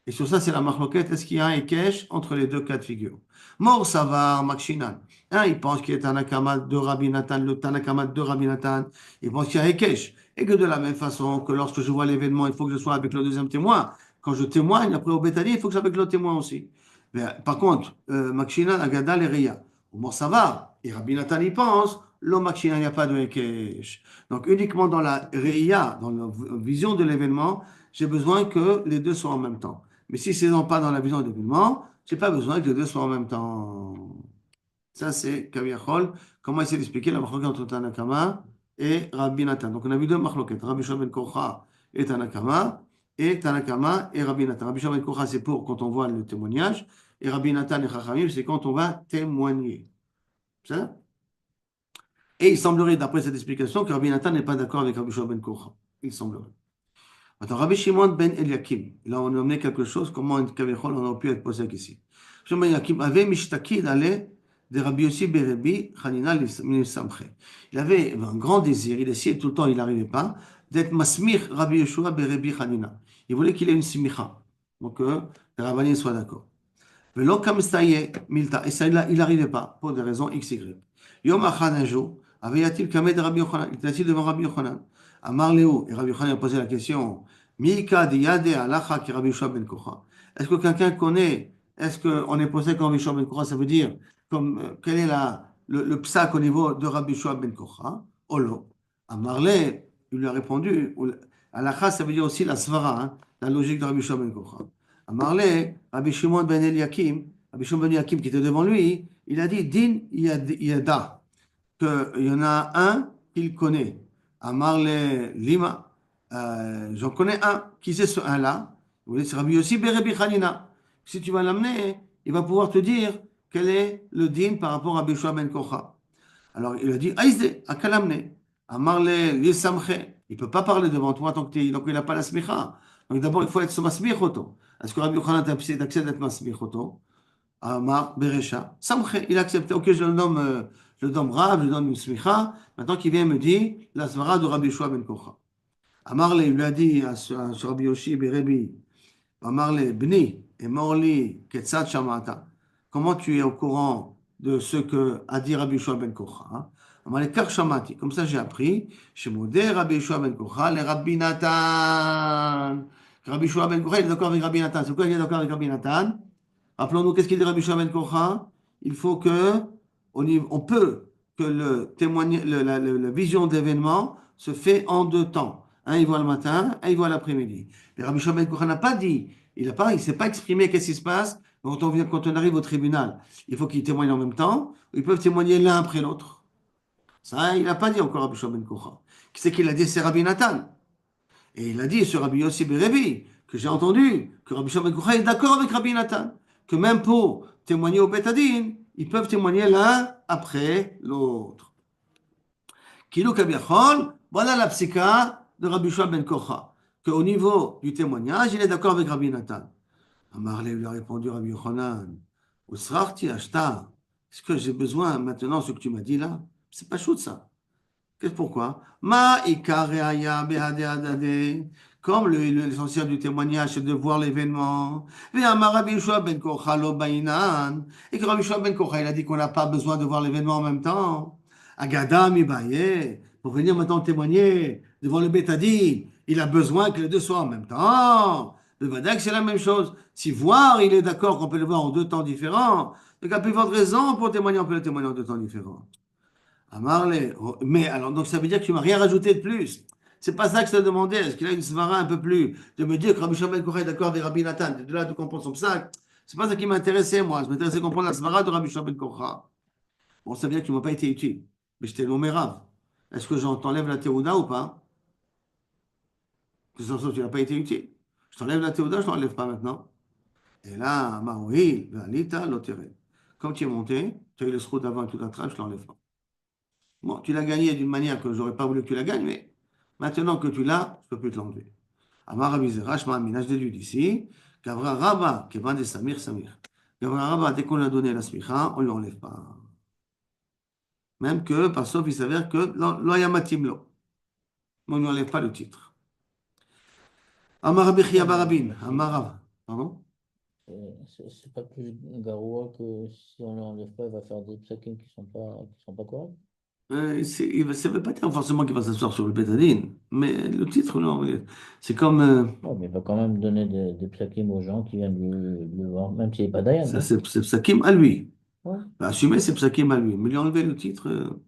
Et sur ça, c'est la marloquette. Est-ce qu'il y a un ékesh entre les deux cas de figure? Mor Savar, Makshinan. Un, il pense qu'il est un Tanakama de Rabbi Nathan, le Tanakama de Rabbi Nathan. Il pense qu'il y a un ékesh. Et que de la même façon que lorsque je vois l'événement, il faut que je sois avec le deuxième témoin. Quand je témoigne, après au Bétali, il faut que je sois avec le témoin aussi. Mais, par contre, Makshinan, Agada, les Ria. Au Mor Savar, et Rabbi Nathan y pense, l'homme Makshinan, il n'y a pas de ékesh. Donc, uniquement dans la Ria, dans la vision de l'événement, j'ai besoin que les deux soient en même temps. Mais si ce n'est pas dans la vision de l'événement, je n'ai pas besoin que les deux soient en même temps. Ça, c'est Kaviachol. Comment essayer d'expliquer la marloquette entre Tanakama et Rabbi Nathan. Donc, on a vu deux marloquettes. Rabbi Shimon ben Korcha et Tanakama et Rabbi Nathan. Rabbi Shimon ben Korcha, c'est pour quand on voit le témoignage. Et Rabbi Nathan et Chachamim, c'est quand on va témoigner. C'est ça? Et il semblerait, d'après cette explication, que Rabbi Nathan n'est pas d'accord avec Rabbi Shimon ben Korcha. Il semblerait. Attends, Rabbi Shimon ben Eliakim. Là, on a amené quelque chose. Comment on a pu être posé ici? Shimon ben Eliakim avait mishtakid ale de Rabbi Yossi Berebi Hanina Samche. Il avait un grand désir. Il essayait tout le temps, il n'arrivait pas, d'être masmich Rabbi Yeshua Berebi Hanina. Il voulait qu'il ait une smicha. Donc, les rabbinis soient d'accord. Velo kamstaye milta. Et ça, il n'arrivait pas, pour des raisons X, Y. Yom Achad, un jour, avait-il kamé de Rabbi Yochanan? Il était assis devant Rabbi Yochanan. Amar Léo, et Rabbi Yochanan a posé la question, Mika di yade alacha ki Rabbi Yoshua ben Kocha. Est-ce que quelqu'un connaît, est-ce qu'on est posé comme Rabbi Yoshua ben Kocha, ça veut dire, comme, quel est le psak au niveau de Rabbi Yoshua ben Kocha? Olo. Amar Léo, il lui a répondu, alacha, ça veut dire aussi la svara, hein, la logique de Rabbi Yoshua ben Kocha. Amarle, Rabbi Shimon ben Eliakim, Rabbi Shimon ben Eliakim qui était devant lui, il a dit, Din Yada, qu'il y en a un qu'il connaît. Amarle Lima, j'en connais un. Qui c'est ce un-là? C'est Rabbi Yossi Berebi Hanina. Si tu vas l'amener, il va pouvoir te dire quel est le din par rapport à Rabbi Yoshua ben Kocha. Alors il a dit, Aïsde, à quel amener? Amarle Lisamche. Il ne peut pas parler devant toi tant que donc il n'a pas la smicha. Donc d'abord, il faut être sur masmich auto. Est-ce que Rabbi Yochanan accepte d'être masmich auto? Amar Beresha. Samche, il a accepté. Ok, je le nomme Rab, je le donne une smicha. Maintenant qu'il vient me dire la svara de Rabbi Yoshua ben Kocha. Amarle, il lui a dit à ce Rabbi Yoshi Berebi, Amarle, Bni, et Morli, Ketzat Shamata. Comment tu es au courant de ce que a dit Rabbi Yoshua ben Kocha? Amarle, Kar Shamati. Comme ça, j'ai appris. Chez Modé, Rabbi Yoshua ben Kocha, les Rabbi Nathan. Rabbi Yoshua ben Kocha, il est d'accord avec Rabbi Nathan. C'est pourquoi il est d'accord avec Rabbi Nathan? Rappelons-nous, qu'est-ce qu'il dit Rabbi Yoshua ben Kocha? Il faut que, on peut, que le témoignage, la vision d'événement se fait en deux temps. Un, il voit le matin, un, il voit l'après-midi. Mais Rabbi Yoshua ben Kocha n'a pas dit, il ne s'est pas exprimé qu'est-ce qui se passe quand on arrive au tribunal. Il faut qu'ils témoignent en même temps, ou ils peuvent témoigner l'un après l'autre. Ça, il n'a pas dit encore Rabbi Yoshua ben Kocha. Qui c'est qu'il a dit? C'est Rabbi Nathan. Et il a dit sur Rabbi Yossi Berebi, que j'ai entendu, que Rabbi Yoshua ben Kocha est d'accord avec Rabbi Nathan, que même pour témoigner au Betadin, ils peuvent témoigner l'un après l'autre. Kilo Kabiachol, voilà la psycha de Rabbi Yoshua ben Kocha, qu'au niveau du témoignage, il est d'accord avec Rabbi Nathan. Amarle lui a répondu Rabbi Yochanan, Usrarti ashta, est-ce que j'ai besoin maintenant de ce que tu m'as dit là? C'est pas chaud ça. Qu'est-ce pourquoi? Ma ikareaya behade adade. Comme l'essentiel du témoignage, c'est de voir l'événement. Ve'amar Rabbi Yoshua ben Kocha lo bainan. Et que Rabbi Yoshua ben Kocha, il a dit qu'on n'a pas besoin de voir l'événement en même temps. Agada mi baye. Pour venir maintenant témoigner devant le Bétadi, il a besoin que les deux soient en même temps. Le Vadak, c'est la même chose. Si voir, il est d'accord qu'on peut le voir en deux temps différents. Donc, à plus forte raison, pour témoigner, on peut le témoigner en deux temps différents. Amarle, mais alors, donc ça veut dire que tu m'as rien rajouté de plus. C'est pas ça que je te demandais. Est-ce qu'il a une svara un peu plus? De me dire que Rabbi Shimon ben Kocha est d'accord avec Rabbi Nathan. De là, de comprendre son psaque. C'est pas ça qui m'intéressait, moi. Je m'intéressais à comprendre la svara de Rabbi Shimon ben Kocha. Bon, ça veut dire que tu m'as pas été utile. Mais je t'ai nommé Rav. Est-ce que j'en t'enlève la théouda ou pas? De toute façon, tu n'as pas été utile. Je t'enlève la théouda, je t'enlève pas maintenant. Et là, Maroui, Valita, l'otéré. Comme tu es monté, tu as eu le scroll d'avant et tout la trappe, je t'enlève pas. Bon, tu l'as gagné d'une manière que j'aurais pas voulu que tu la gagnes, mais maintenant que tu l'as, je ne peux plus te l'enlever. Amar Abizera, je m'amène, je déduis d'ici, qu'Avra Rabba, qui va de Samir, Samir. Qu'Avra Rabba, dès qu'on lui a donné la smicha, on ne lui enlève pas. Même que, par sauf, il s'avère que lo yamatim lo. On ne lui enlève pas le titre. Amar Rabbi Chia Ouais, bar mais Rabin, Amar Rav. Pardon? c'est pas plus garoua que si on l'enlève pas, il va faire des psakim qui sont pas corrects. Ça ne veut pas dire forcément qu'il va s'asseoir sur le bétadine, mais le titre, non. C'est comme. Ouais, mais il va quand même donner des psakim aux gens qui viennent le voir, même s'il n'est pas Dayan, Ça, non? c'est Psakim à lui. Ouais. Bah, assumer, c'est Psakim à lui. Mais lui enlever le titre,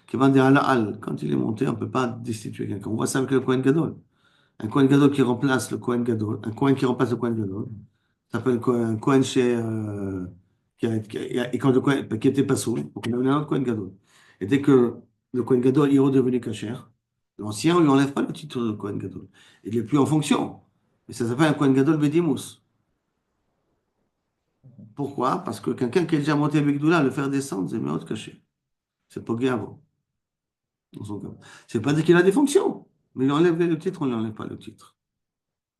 qui va dire al quand il est monté, on ne peut pas destituer quelqu'un. On voit ça avec le Kohen Gadol. Un Kohen Gadol qui remplace le Kohen Gadol, un Kohen qui remplace le Kohen Gadol, ça s'appelle un Kohen chez. Et quand le Kohen, qui était pas sourd, donc on a un autre Kohen Gadol. Et dès que le Kohen Gadol est redevenu kasher, l'ancien, on ne lui enlève pas le titre de Kohen Gadol. Il n'est plus en fonction. Mais ça s'appelle un Kohen Gadol Bedimus. Pourquoi? Parce que quelqu'un qui est déjà monté avec Doula, le faire descendre, c'est mieux caché. C'est pas grave. Dans son cas. C'est pas dire qu'il a des fonctions. Mais il enlève le titre, on ne lui enlève pas le titre.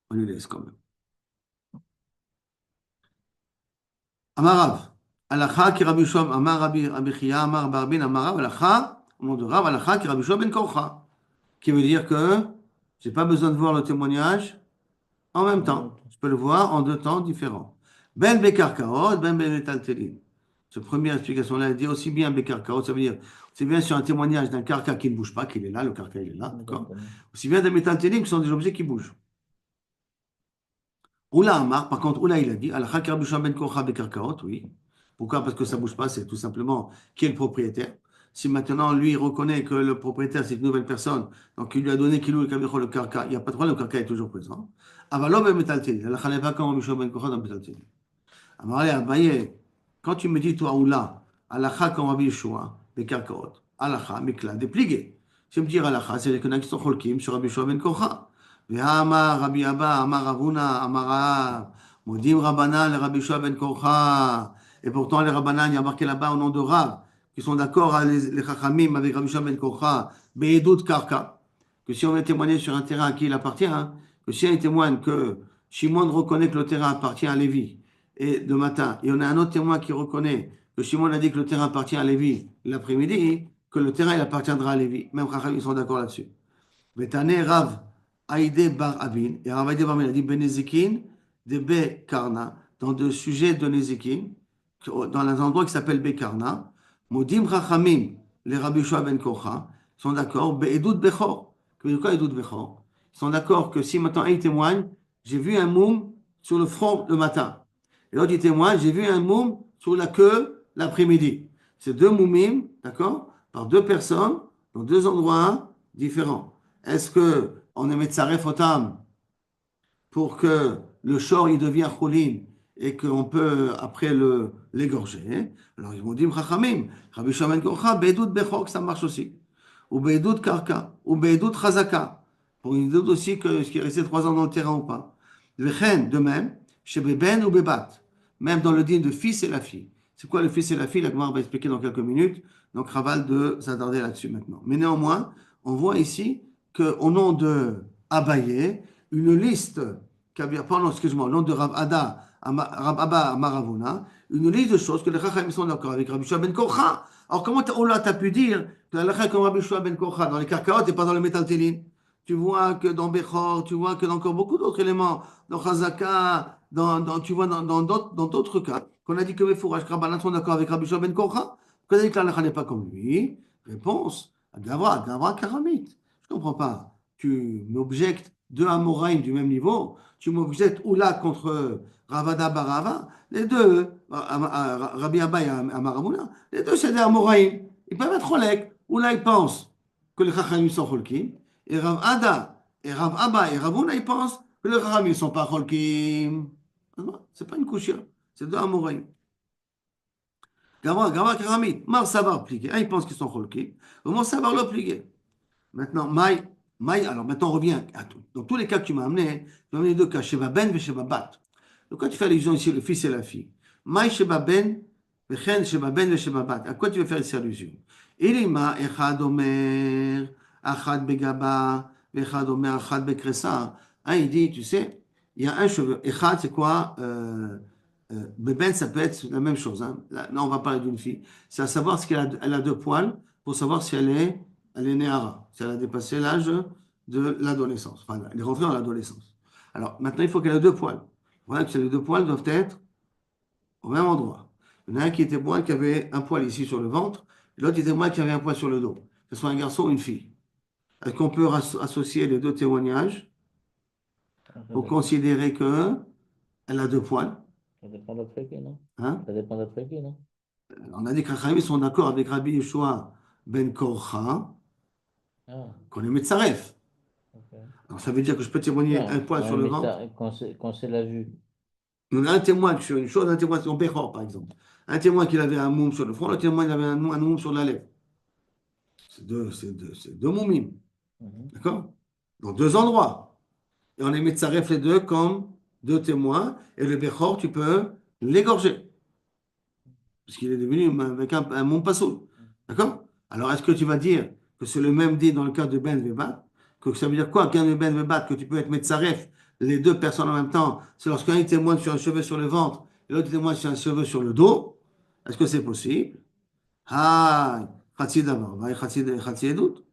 On lui laisse quand même. Amarav. Alacha ki Rabbi Shua, Amar Rabbi Chia, Amar Barbin, Amarav, Alacha, au nom de Rav, Alacha ki Rabbi Shua ben Korcha. Qui veut dire que j'ai pas besoin de voir le témoignage en même temps. Je peux le voir en deux temps différents. Ben Bekarkaot, Ben Metaltelin. Cette première explication-là, elle dit aussi bien Bekarkaot, ça veut dire aussi bien sur un témoignage d'un karka qui ne bouge pas, qu'il est là, le karka il est là, d'accord? Exactement. Aussi bien des Metaltelin qui sont des objets qui bougent. Oula Amar, par contre, Oula il a dit, Alakha ki Rabbi Shua ben Korcha Bekarkaot, oui. Pourquoi? Parce que ça ne bouge pas, c'est tout simplement qui est le propriétaire. Si maintenant lui reconnaît que le propriétaire c'est une nouvelle personne, donc il lui a donné qu'il loue le karka, il n'y a pas de problème, le karka est toujours présent. Avalom ben Metaltelin, Alakha n'est pas comme Rabbi Shua ben Korcha dans Metaltelin. Amaré Abaye, quand tu me dis toi Oula, Alakha comme Rabbi Yeshua, Bekarkaot, Alakha, Mikla, déplié. Si je me dis Alakha, c'est les connaissances qui sont cholkim sur Rabbi Yeshua ben Korcha. Ve'amar Rabbi Abba, Amar Ravuna, Amar Modim Rabbanan, le Rabbi Yeshua ben Korcha. Et pourtant, les Rabbanan, il y a marqué là-bas au nom de Rav, qui sont d'accord, les Chachamim, avec Rabbi Yeshua ben Korcha, Be'edut Karka, que si on veut témoigner sur un terrain à qui il appartient, hein, que si on témoigne que Shimon reconnaît que le terrain appartient à Lévi, et le matin, et on a un autre témoin qui reconnaît que Shimon a dit que le terrain appartient à Lévi l'après-midi, que le terrain il appartiendra à Lévi. Même Chachamim, ils sont d'accord là-dessus. Betane Rav Haïdé Bar Abin, et Rav Haïdé Bar Abin a dit Benezikin de Bekarna, dans le sujet de Nezikin, dans un endroit qui s'appelle Bekarna, Modim Chachamim, les Rabbi Shua ben Kocha, sont d'accord, Be'edut Bechor. Que veut dire quoi Edut Bechor? Ils sont d'accord que si maintenant il témoigne, j'ai vu un moum sur le front le matin. Et l'autre il témoigne, j'ai vu un moum sur la queue l'après-midi. C'est deux moumim, d'accord, par deux personnes, dans deux endroits différents. Est-ce que on émet tsaref otam pour que le shor il devient choulin et qu'on peut après l'égorger? Alors ils vont dire chachamim, Rabbi Shimon Korcha, be'edut bechok, ça marche aussi. Ou be'edut karka, ou be'edut chazaka. Pour une doute aussi que ce qui est resté 3 ans dans le terrain ou pas. Vechen, de même, chez Beben ou Bebat, même dans le din de fils et la fille. C'est quoi le fils et la fille? La Gemara va expliquer dans quelques minutes. Donc, Raval de s'attarder là-dessus maintenant. Mais néanmoins, on voit ici qu'au nom de Abaye, une liste, pardon, excuse-moi, au nom de Rav Abba Amaravuna, une liste de choses que les Chachamim sont d'accord avec Rabbi Shua ben Korcha. Alors, comment t'as pu dire que la comme Rabbi Shua ben Korcha dans les Karkaot et pas dans les Metaltelin? Tu vois que dans Bechor, tu vois que dans encore beaucoup d'autres éléments, dans Chazaka, tu vois dans d'autres cas, qu'on a dit que les fourrages Rabbanan sont d'accord avec Rabbi Shua ben Korcha, qu'on a dit que la n'est pas comme lui. Réponse, Gavra Karamit. Je ne comprends pas. Tu m'objectes deux Amoraïm du même niveau, tu m'objectes Oula contre Ravada Barava, les deux, Rabbi Abba et Amaramuna, les deux c'est des Amoraïm. Ils peuvent être Cholek. Oula, ils pensent que les Chachamim sont Cholkim. Et Rav Ada, et Rav Abba, et Ravuna, ils pensent que les Chachamim ne sont pas Cholkim. C'est pas une couchia, c'est deux Amoraïm. Gavra Karamit, Mar Savar plié. Un, ils pensent qu'ils sont Cholkim. Comment Savar le plié? Maintenant, alors maintenant on revient à tout. Dans tous les cas que tu m'as amené deux cas, Sheba Ben et Sheba Bat. Donc quand tu fais allusion ici, le fils et la fille, Maï Sheba Ben, Vechen Sheba Ben et Sheba Bat. À quoi tu veux faire ici allusion? Ilima Echad Omer, Achad Begaba, Echad Omer, Achad Bekresa. Il dit, tu sais, il y a un cheveu. Echad, c'est quoi? Beben, ça peut être la même chose. Hein. Là, on va parler d'une fille. C'est à savoir ce qu'elle a, elle a deux poils. pour savoir si elle est Néhara, si elle a dépassé l'âge de l'adolescence. Enfin, elle est rentrée dans l'adolescence. Alors, maintenant, il faut qu'elle ait deux poils. Voilà que les deux poils doivent être au même endroit. Il y en a un qui était témoin qui avait un poil ici sur le ventre, et l'autre était témoin qui avait un poil sur le dos. Que ce soit un garçon ou une fille. Est-ce qu'on peut associer les deux témoignages Ça pour dépend, considérer qu'elle a deux poils? ça dépend d'après qui, non? Hein? Ça dépend d'après qui, non? On a dit que Chachamim sont d'accord avec Rabbi Yeshua ben Korcha, Ah, qu'on est Metzaref. ok. Alors ça veut dire que je peux témoigner un Non, poil ouais, sur le mais ventre. ça, quand c'est la vue. On a un témoin sur une chose, un témoin sur Bechor, par exemple. Un témoin qu'il avait un moum sur le front, le témoin il avait un moum sur la lèvre. C'est deux moumim. Mhm. D'accord? Dans deux endroits. Et on les Metzaref les deux comme deux témoins. Et le Bechor, tu peux l'égorger. Parce qu'il est devenu avec un moum pasoul. D'accord? Alors, est-ce que tu vas dire que c'est le même dit dans le cas de Ben Vebat? Que ça veut dire quoi, qu'un de Ben Vebat, que tu peux être Metzaref, les deux personnes en même temps, c'est lorsqu'un témoigne sur un cheveu sur le ventre et l'autre témoigne sur un cheveu sur le dos? Est-ce que c'est possible? Ah, Khatsi d'abord, Khatsi Edout.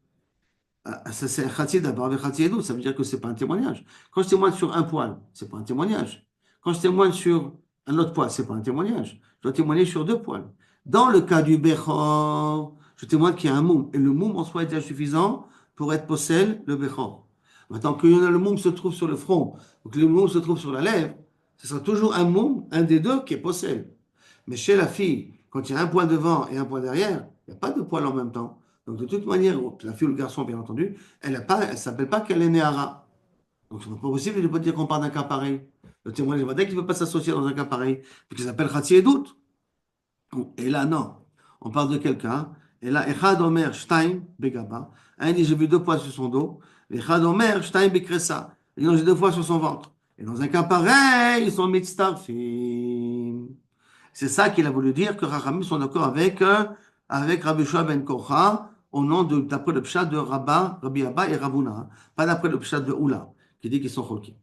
Ça, c'est Khatsi d'abord avec Khatsi Edout, ça veut dire que c'est pas un témoignage. Quand je témoigne sur un poil, c'est pas un témoignage. Quand je témoigne sur un autre poil, c'est pas un témoignage. Je dois témoigner sur deux poils. Dans le cas du Bechor, je témoigne qu'il y a un moum. Et le moum en soi est déjà suffisant pour être possède le Bechor. Maintenant que le moum se trouve sur le front, ou que le moum se trouve sur la lèvre, ce sera toujours un moum, un des deux qui est possède. Mais chez la fille, quand il y a un poil devant et un poil derrière, il n'y a pas de poil en même temps. Donc de toute manière, la fille ou le garçon, bien entendu, elle ne s'appelle pas qu'elle est Néhara. Donc c'est pas possible de ne pas dire qu'on parle d'un cas pareil. Le témoin de dès qu'il ne peut pas s'associer dans un cas pareil, parce qu'il s'appelle Khatsi Edout. Et là, non. On parle de quelqu'un. Et là, Echad Omer Shtaim Begaba. Un dit, j'ai vu deux poils sur son dos. Echad Omer Shtaim Bekressa. Il dit, non, j'ai deux poils sur son ventre. Et dans un cas pareil, ils sont mitztarfim. C'est ça qu'il a voulu dire que Rachamim sont d'accord avec Rabbi Shua ben Kocha au nom d'après le pshat de Rabbi Abba et Ravuna, pas d'après le pshat de Oula, qui dit qu'ils sont choqués.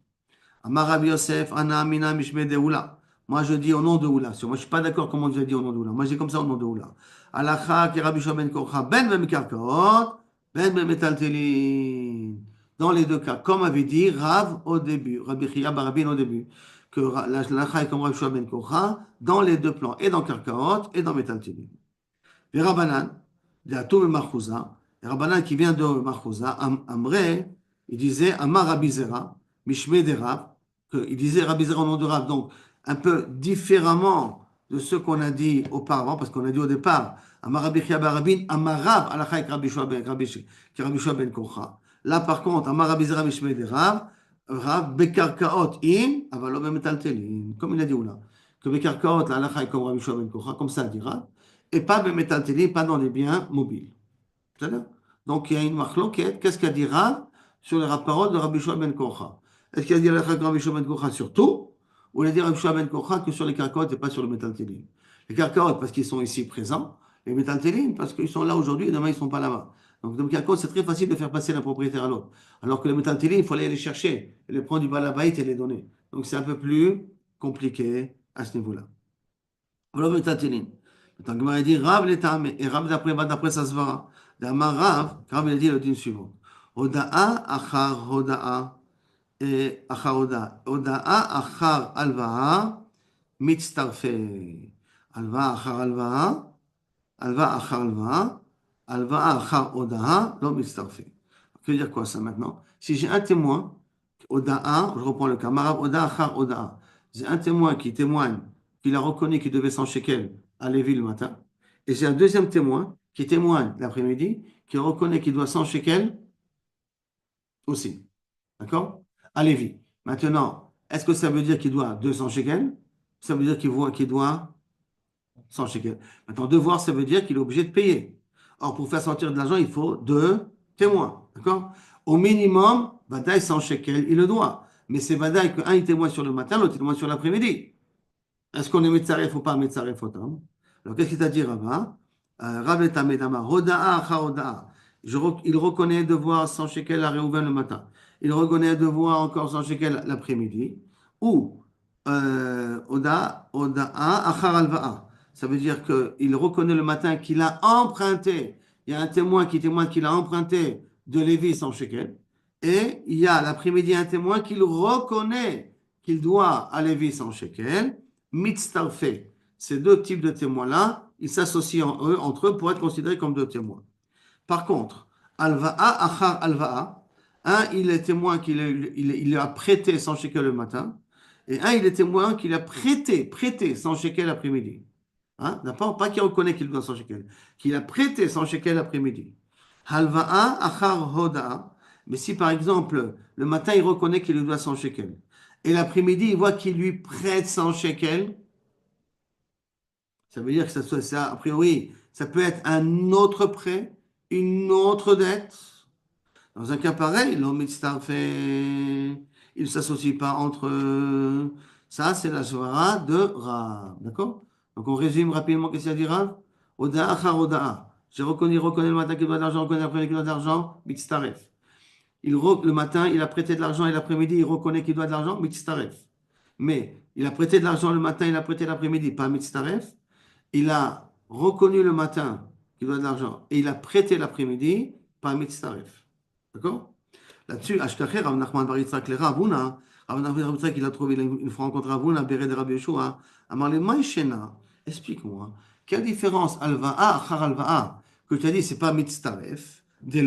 Amar Rabbi Yosef, Ana Amina Mishme de Oula. Moi je dis au nom de Oula. Moi je ne suis pas d'accord comment Dieu a dit au nom de Oula. Moi je dis comme ça au nom de Oula. Alacha qui Rabbi Shua ben Kocha, ben Karkaot, ben metaltelin. Dans les deux cas, comme avait dit Rav au début, Rabbi Chia Barabin au début, que l'alacha est comme Rabbi Shua ben Kocha, dans les deux plans, et dans Karkaot, et dans metaltelin. Et Rabbanan, de Atum et Marchouza, et Rabbanan qui vient de Marchouza, Amré, il disait Amar Rabbi Zera, Mishme de Rav, il disait Rabbi Zera au nom de Rav, donc un peu différemment de ce qu'on a dit auparavant, parce qu'on a dit au départ, Amar Rabbi Chia Barabin, Amar Rav, Alacha Rabbi Shua ben Kocha. Là par contre, Amar Rabbi Zera, Mishme de Rav, Rav Bekarkaot in, Avalo Bemetaltelin, comme il a dit là, que Bekarkaot, la Alacha est comme Rabbi Shua ben Kocha, comme ça dira et pas Bemetalteli, pas dans les biens mobiles. C'est-à-dire donc il y a une marloquette. Qu'est-ce qu'elle dira sur les paroles de Rabbi Shua ben Kocha? Est-ce qu'elle dit la Rabbi Shua ben Kocha sur tout ou elle dit Rabbi Shua ben Kocha que sur les carcaotes et pas sur le métaltéline? Les carcaotes parce qu'ils sont ici présents, les métaltéline parce qu'ils sont là aujourd'hui et demain ils ne sont pas là-bas. Donc dans le carcaote, c'est très facile de faire passer d'un propriétaire à l'autre. Alors que le métaltéline, il faut aller les chercher, et les prendre du balabait et les donner. Donc c'est un peu plus compliqué à ce niveau-là. Voilà le métaltéline. Donc, il m'a dit Rav l'étam, et Rav d'après sa svara. D'Amar Rav, Rav il a dit le din suivant. Oda'a achar hoda'a, et achar hoda'a. Oda'a achar alva'a, mitztarfe. Alva'a achar alva'a, alva'a achar alva'a, alva'a achar hoda'a, non mitztarfe. Que veut dire quoi ça maintenant? Si j'ai un témoin, Oda'a, je reprends le cas, Marav Oda'a achar Oda'a. J'ai un témoin qui témoigne qu'il a reconnu qu'il devait 100 shekels à Lévi le matin. Et j'ai un deuxième témoin qui témoigne l'après-midi, qui reconnaît qu'il doit 100 shekels aussi. D'accord? À Lévi. Maintenant, est-ce que ça veut dire qu'il doit 200 shekels? Ça veut dire qu'il doit 100 shekels. Maintenant, devoir, ça veut dire qu'il est obligé de payer. Or, pour faire sortir de l'argent, il faut deux témoins. D'accord? Au minimum, Vadaï 100 shekels, il le doit. Mais c'est Vadaï qu'un il témoigne sur le matin, l'autre il témoigne sur l'après-midi. Est-ce qu'on est Metzaref ou pas Metzaref Otam? Alors, qu'est-ce qu'il t'a dit, Rava? Rav et Tamedama, Hoda'a, Acha Hoda'a. Il reconnaît devoir 100 shekels à Réhouven le matin. Il reconnaît devoir encore 100 shekels l'après-midi. Ou Hoda'a, Achar Alva'a. Ça veut dire qu'il reconnaît le matin qu'il a emprunté. Il il y a un témoin qui témoigne qu'il a emprunté de Lévi 100 shekels, et il y a l'après-midi un témoin qu'il reconnaît qu'il doit à Lévi 100 shekels, mitztarfe. Ces deux types de témoins-là, ils s'associent entre eux pour être considérés comme deux témoins. Par contre, alva'a achar alva'a, un, il est témoin il a prêté 100 shekels le matin, et un, il est témoin qu'il a prêté 100 shekels l'après-midi. Hein, d'accord? Pas qu'il reconnaît qu'il doit 100 shekels, qu'il a prêté 100 shekels l'après-midi. Halva'a achar hoda'a, mais si par exemple, le matin, il reconnaît qu'il lui doit 100 shekels, et l'après-midi, il voit qu'il lui prête 100 shekels, ça veut dire que ça, a priori, ça peut être un autre prêt, une autre dette. Dans un cas pareil, l'homme fait, il ne s'associe pas entre eux. Ça, c'est la svara de Rav. D'accord? Donc, on résume rapidement qu'est-ce qu'il y a dit Rav. Oda'a achar oda'a. J'ai reconnu, reconnaît le matin qu'il doit de l'argent, reconnaît l'après-midi qu'il doit de l'argent, mitztaref. Le matin, il a prêté de l'argent et l'après-midi, il reconnaît qu'il doit de l'argent, mitztaref. Mais il a prêté de l'argent le matin, il a prêté l'après-midi, pas mitztaref. Il a reconnu le matin qu'il doit de l'argent et il a prêté l'après-midi, pas mitztaref. D'accord? Là-dessus, Ashkacher, Rav Nachman bar Yitzhak le Ravuna, Rav Nachman bar Yitzhak, il a trouvé une fois rencontré Ravuna, Béret de Rabbi Yeshua, Amar le Maïshena, explique-moi, quelle différence alva'a, achar alva'a, que tu as dit, c'est pas mitztaref, des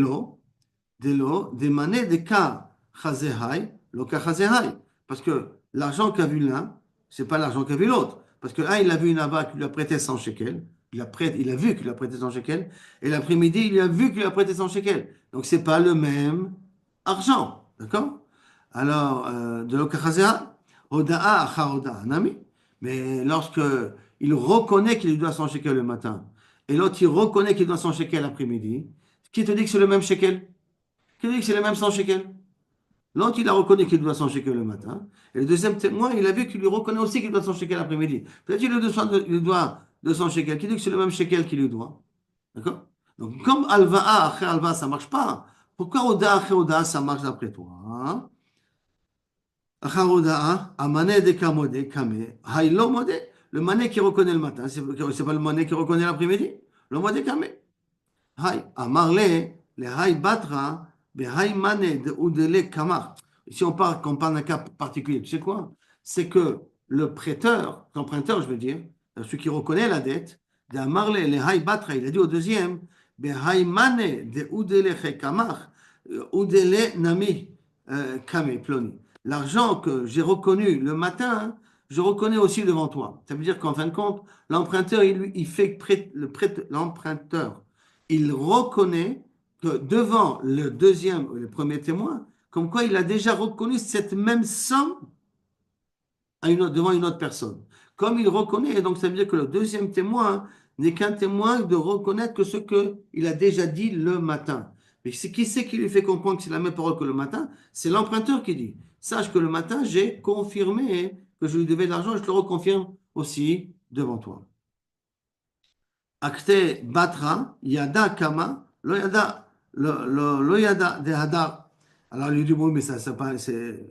manées, des cas, chazehai, loka chazehai. Parce que l'argent qu'a vu l'un, c'est pas l'argent qu'a vu l'autre. Parce que un, il a vu une Abba qui lui a prêté 100 shekels, il a vu qu'il lui a prêté 100 shekels, et l'après-midi, il a vu qu'il lui a prêté 100 shekels. Donc, c'est pas le même argent. D'accord? Alors, de loka chazehai, hoda'a, achar hoda'a, nami. Mais lorsque il reconnaît qu'il lui doit 100 shekels le matin, et l'autre, il reconnaît qu'il doit 100 shekels l'après-midi, qui te dit que c'est le même shekel? Qui dit que c'est le même 100 shekels? L'autre, il a reconnu qu'il doit 100 shekels le matin. Et le deuxième témoin, il a vu qu'il lui reconnaît aussi qu'il doit 100 shekels l'après-midi. Peut-être qu'il lui doit 200 shekels, qui dit que c'est le même shekel qu'il lui doit. D'accord? Donc, comme Alva'a, après Alva'a, ça ne marche pas. Pourquoi Oda, après Oda, ça marche d'après toi? Hein? Après Oda, Amane de Kamode, Kame, Haïlo Mode, le mané qui reconnaît le matin, c'est pas le mané qui reconnaît l'après-midi? Le Mode Kame. Hay, Amarle, le Hay Batra, be Hay Mane de Udele Kamar. Si on parle d'un cas particulier, tu sais quoi? C'est que le prêteur, l'emprunteur, je veux dire, celui qui reconnaît la dette, de Amarle, le Hay Batra, il a dit au deuxième, be Hay Mane de Udele Kamar, Udele Nami Kame Ploni. L'argent que j'ai reconnu le matin, je reconnais aussi devant toi. Ça veut dire qu'en fin de compte, l'emprunteur, il fait l'emprunteur il reconnaît que devant le deuxième ou le premier témoin, comme quoi il a déjà reconnu cette même somme devant une autre personne. Comme il reconnaît, donc ça veut dire que le deuxième témoin n'est qu'un témoin de reconnaître que ce qu'il a déjà dit le matin. Mais qui c'est qui lui fait comprendre que c'est la même parole que le matin? C'est l'emprunteur qui dit. Sache que le matin, j'ai confirmé que je lui devais de l'argent et je te le reconfirme aussi devant toi. Akte batra, yada kama, lo yada, lo yada de hadar. Alors, il lui dit, bon, mais ça pas, c'est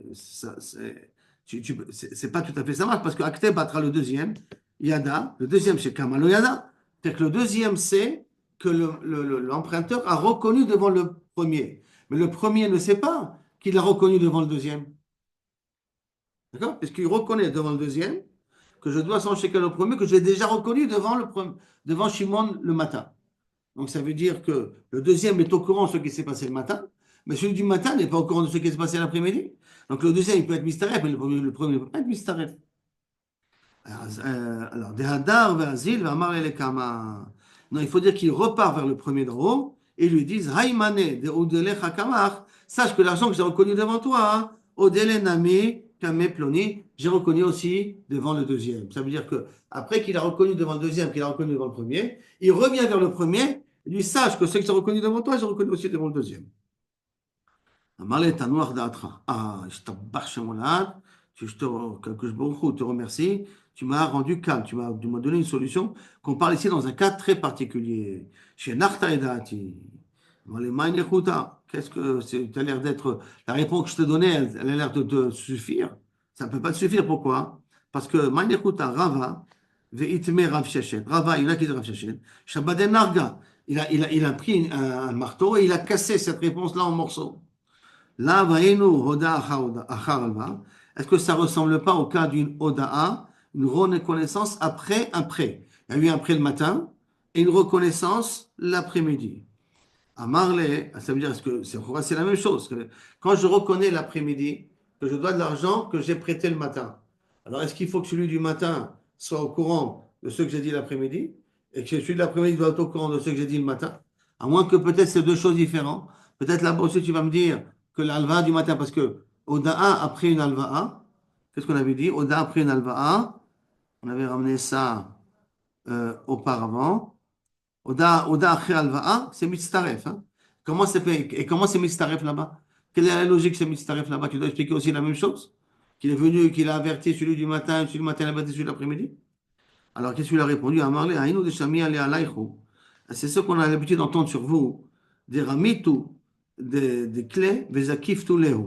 pas tout à fait ça marche, parce que akte batra le deuxième, yada, le deuxième c'est kama, lo yada. C'est que le deuxième c'est que l'emprunteur a reconnu devant le premier. Mais le premier ne sait pas qu'il a reconnu devant le deuxième. D'accord? Parce qu'il reconnaît devant le deuxième que je dois 100 shekels au premier, que j'ai déjà reconnu devant Shimon le matin. Donc ça veut dire que le deuxième est au courant de ce qui s'est passé le matin, mais celui du matin n'est pas au courant de ce qui s'est passé l'après-midi. Donc le deuxième, il peut être mistaref, mais le premier ne peut pas être mistaref. Alors, Dehadar ve'azil ve'amar elekama. Non, il faut dire qu'il repart vers le premier d'en haut et lui disent Haïmane de Odelecha Kamar, sache que l'argent que j'ai reconnu devant toi, Odele Nami Kame Ploni, j'ai reconnu aussi devant le deuxième. Ça veut dire que après qu'il a reconnu devant le deuxième, qu'il a reconnu devant le premier, il revient vers le premier et lui sache que ce que j'ai reconnu devant toi, j'ai reconnu aussi devant le deuxième. Amarle Tanoach Da'atra. Ah, je t'abbarre chez mon âne, que je te remercie. Tu m'as rendu calme, tu m'as donné une solution qu'on parle ici dans un cas très particulier. Chez Narta et Dati. Qu'est-ce que tu as l'air d'être. La réponse que je te donnais, elle a l'air de te suffire. Ça ne peut pas te suffire. Pourquoi? Parce que Maïnekuta Rava, Veitme Rav Sheshet. Rava, il y en a qui disent Rav Sheshet. Shabbaden Narga. il a pris un marteau et il a cassé cette réponse-là en morceaux. Là, voyez-nous, Hoda achar alva. Est-ce que ça ne ressemble pas au cas d'une Oda'a, une reconnaissance après un prêt? Il y a eu un prêt le matin et une reconnaissance l'après-midi. À Marley, ça veut dire est-ce que c'est la même chose. Quand je reconnais l'après-midi que je dois de l'argent que j'ai prêté le matin, alors est-ce qu'il faut que celui du matin soit au courant de ce que j'ai dit l'après-midi et que celui de l'après-midi doit être au courant de ce que j'ai dit le matin? À moins que peut-être c'est deux choses différentes. Peut-être là-bas aussi tu vas me dire que l'alva du matin, parce que Oda'a a pris une alva'a. Qu'est-ce qu'on avait dit? Oda'a a pris une alva'a. On avait ramené ça auparavant. Oda Acher Alva'a, c'est Mitzaref. Hein. Comment c'est Mitzaref là-bas? Quelle est la logique c'est Mitzaref là-bas? Tu dois expliquer aussi la même chose? Qu'il est venu, qu'il a averti celui du matin, celui du matin, il a averti celui de l'après-midi? Alors qu'est-ce qu'il a répondu? Amarle, Aïnou de Shami Ale Alaïchou. C'est ce qu'on a l'habitude d'entendre sur vous. Des ramitu, des clés, des akif lehu.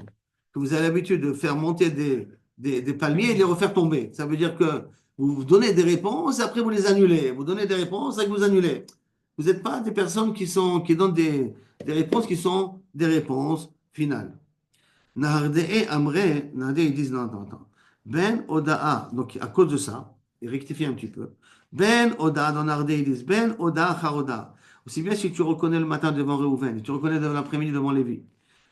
Que vous avez l'habitude de faire monter des palmiers et de les refaire tomber. Ça veut dire que vous donnez des réponses et après vous les annulez. Vous donnez des réponses et vous annulez. Vous n'êtes pas des personnes qui donnent des réponses qui sont des réponses finales. Nahardee Amre, Nahardee, ils disent non, attends, attends. Ben Oda'a, donc à cause de ça, ils rectifient un petit peu. Ben Oda'a, dans Nahardee, ils disent Ben Oda'a Charoda. Aussi bien si tu reconnais le matin devant Réhouven, et tu reconnais l'après-midi devant Lévi.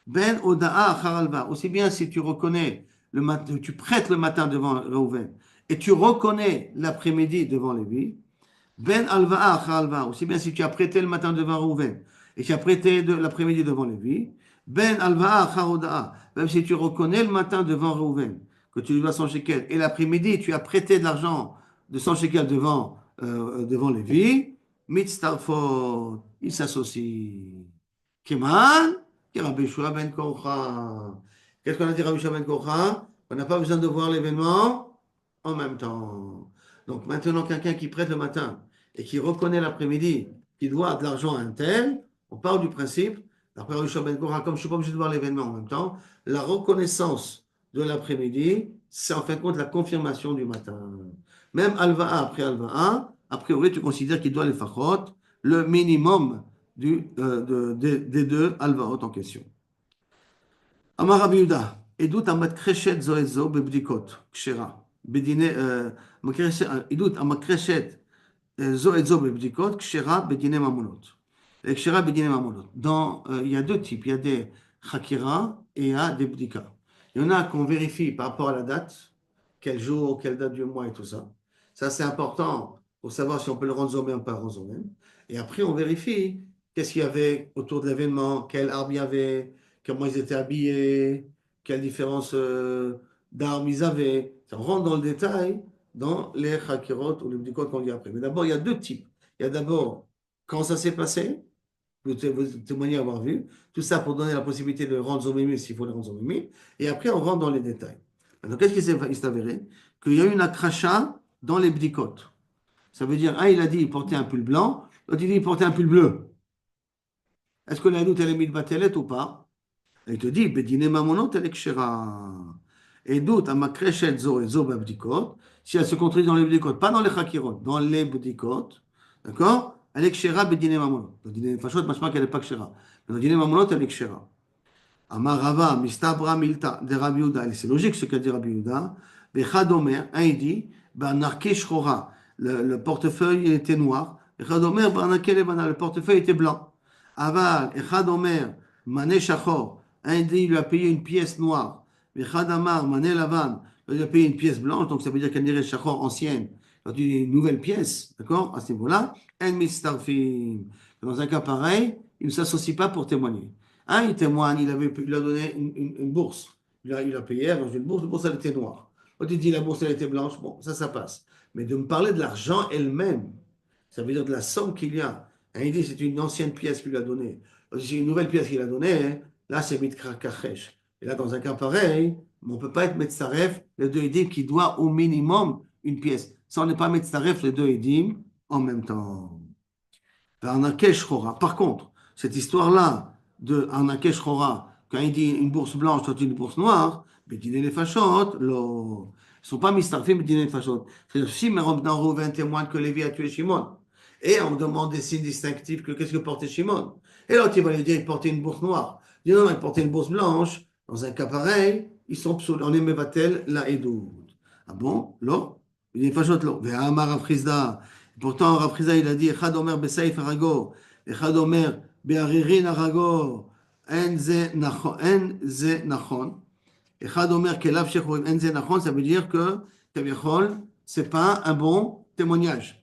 Ben Oda'a Charalva. Aussi bien si tu reconnais le matin, tu prêtes le matin devant Réhouven, et tu reconnais l'après-midi devant Lévi. Ben alva'a alva, aussi bien si tu as prêté le matin devant Rouven et tu as prêté l'après-midi devant Lévi. Ben alva'a charoda'a, même si tu reconnais le matin devant Rouven que tu lui dois 100 shekels et l'après-midi tu as prêté de l'argent de 100 shekels devant Lévi, mitztarfot, il s'associe. Keman, qui Rabbi Shua ben Korcha. Qu'est-ce qu'on a dit Rabbi Shua ben Korcha? On n'a pas besoin de voir l'événement en même temps. Donc maintenant, quelqu'un qui prête le matin et qui reconnaît l'après-midi qu'il doit de l'argent à un tel, on part du principe, d'après Rabbi Shua ben Korcha, comme je ne suis pas obligé de voir l'événement en même temps, la reconnaissance de l'après-midi, c'est en fin de compte la confirmation du matin. Même Alva'a après Alva'a, a priori, tu considères qu'il doit les fachot, le minimum des deux Alvaot en question. Amar Rabbi Yehuda, Edut amat kreshet zo et zo bebdikot, kshera. Bedine, Edut amat kreshet zo et zo bebdikot, kshera bedine mamonot. Kshera bedine mamonot. Il y a deux types, il y a des chakira et il y a des bdika. Il y en a qu'on vérifie par rapport à la date, quel jour, quelle date du mois et tout ça. Ça, c'est important pour savoir si on peut le rendre zomé ou pas rendre zomé. Et après, on vérifie qu'est-ce qu'il y avait autour de l'événement, quel arbre il y avait, comment ils étaient habillés, quelle différence d'armes ils avaient. Ça rentre dans le détail dans les chakirot ou les bdikot qu'on dit après. Mais d'abord, il y a deux types. Il y a d'abord quand ça s'est passé, vous témoignez avoir vu, tout ça pour donner la possibilité de rendre zomimi s'il faut le rendre zomimi. Et après, on rentre dans les détails. Donc, qu'est-ce qui s'est avéré? Qu'il y a eu une akracha dans les bdikot. Ça veut dire, il a dit il portait un pull blanc, l'autre il dit il portait un pull bleu. Est-ce que la doute elle est mise batelet ou pas? Il te dit, bedine mamonot elle est kshera. Et doute, à ma kreshet zo et zo bdikot, si elle se contredit dans les bdikot, pas dans les chakirot, dans les bdikot, d'accord? Elle est kshera bedine mamonot. Dans dine fashot, machma qu'elle n'est pas kshera. Dans dine mamonot, elle est kshera. Amar Rava, mistabra milta de Rabbi Yehuda. C'est logique ce qu'a dit Rabbi Yehuda. Bechad Omer, un il dit, Barnarke Shchora, le portefeuille était noir. Echad Omer, Barnarke Levana, le portefeuille était blanc. Aval, Echad Omer, Mané Shachor, un dit, il lui a payé une pièce noire. Echad Amar, Mané Lavan, il lui a payé une pièce blanche, donc ça veut dire qu'elle dirait Shachor ancienne. Quand tu dis une nouvelle pièce, d'accord, à ce niveau-là, En Mistarfim. Dans un cas pareil, il ne s'associe pas pour témoigner. Un, il témoigne, il a donné une bourse. Il a payé dans une bourse, la bourse, elle était noire. Quand il dit la bourse, elle était blanche, bon, ça passe. Mais de me parler de l'argent elle-même, ça veut dire de la somme qu'il y a. Un, il dit c'est une ancienne pièce qu'il a donnée. C'est une nouvelle pièce qu'il a donnée, là, c'est Mitkar Kachesh. Et là, dans un cas pareil, on ne peut pas être Metzaref, les deux Edim qui doit au minimum une pièce. Ça, on n'est pas Metzaref, les deux Edim en même temps. Par contre, cette histoire-là, de Anakesh Chora, quand il dit une bourse blanche, soit une bourse noire, mais dîner les fachot, ils ne sont pas mistarfim, mais dîner les fachot. C'est-à-dire, si Mérom Rouven témoigne que Lévi a tué Shimon, Et on demande des signes distinctifs que qu'est-ce que portait Shimon. Et l'autre, il va lui dire, il portait une bourse noire. Il dit non, il portait une bourse blanche. Dans un cas pareil, ils sont psauls. On est mevatel la edout. Ah bon? L'eau? Il dit, fachot l'eau. Ve'amar Rav Chizda. Pourtant, Rav Chizda, il a dit, Echad omer besaif arago. Echad omer be'aririn arago. En ze nachon. Echad omer kelav shechorim. En ze nachon, ça veut dire que, Kaviachol, c'est pas un bon témoignage.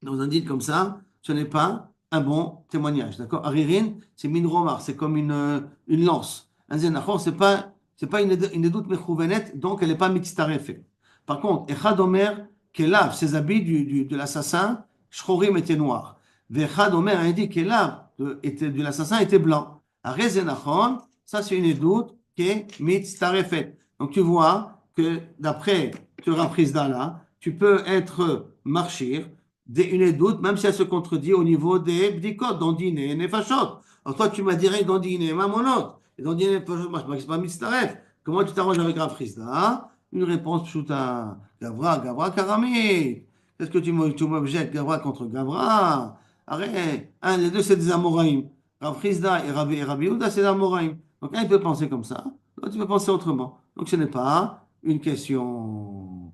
Dans un dit comme ça, ce n'est pas un bon témoignage. D'accord? Aririn, c'est min romar, c'est comme une lance. Un zenachor, c'est pas une doute mechouvenet, donc elle n'est pas mitztarefet. Par contre, Echad Omer, Kelav, ses habits de l'assassin, Shchorim étaient noirs. Vechad Omer a dit Kelav de l'assassin était blanc. Aré zenachor, ça c'est une doute qui est mitztarefet. Donc tu vois que d'après ce Rav-Chizda là, tu peux être marchir une doute, même si elle se contredit au niveau des bdikot, dandine et nefashot. Alors toi, tu m'as dit dandine et mamonot. Et dandine et nefashot, moi, je ne pas mitzaref. Comment tu t'arranges avec Rav Chizda? Une réponse pshuta. Gavra, karamit. Qu'est-ce que tu m'objectes, Gavra contre Gavra? Arrête. Un des deux, c'est des Amoraïm. Rav Chizda et Rabbi Yehuda, c'est des Amoraïm. Donc, un, il peut penser comme ça. L'autre, il peut penser autrement. Donc, ce n'est pas une question.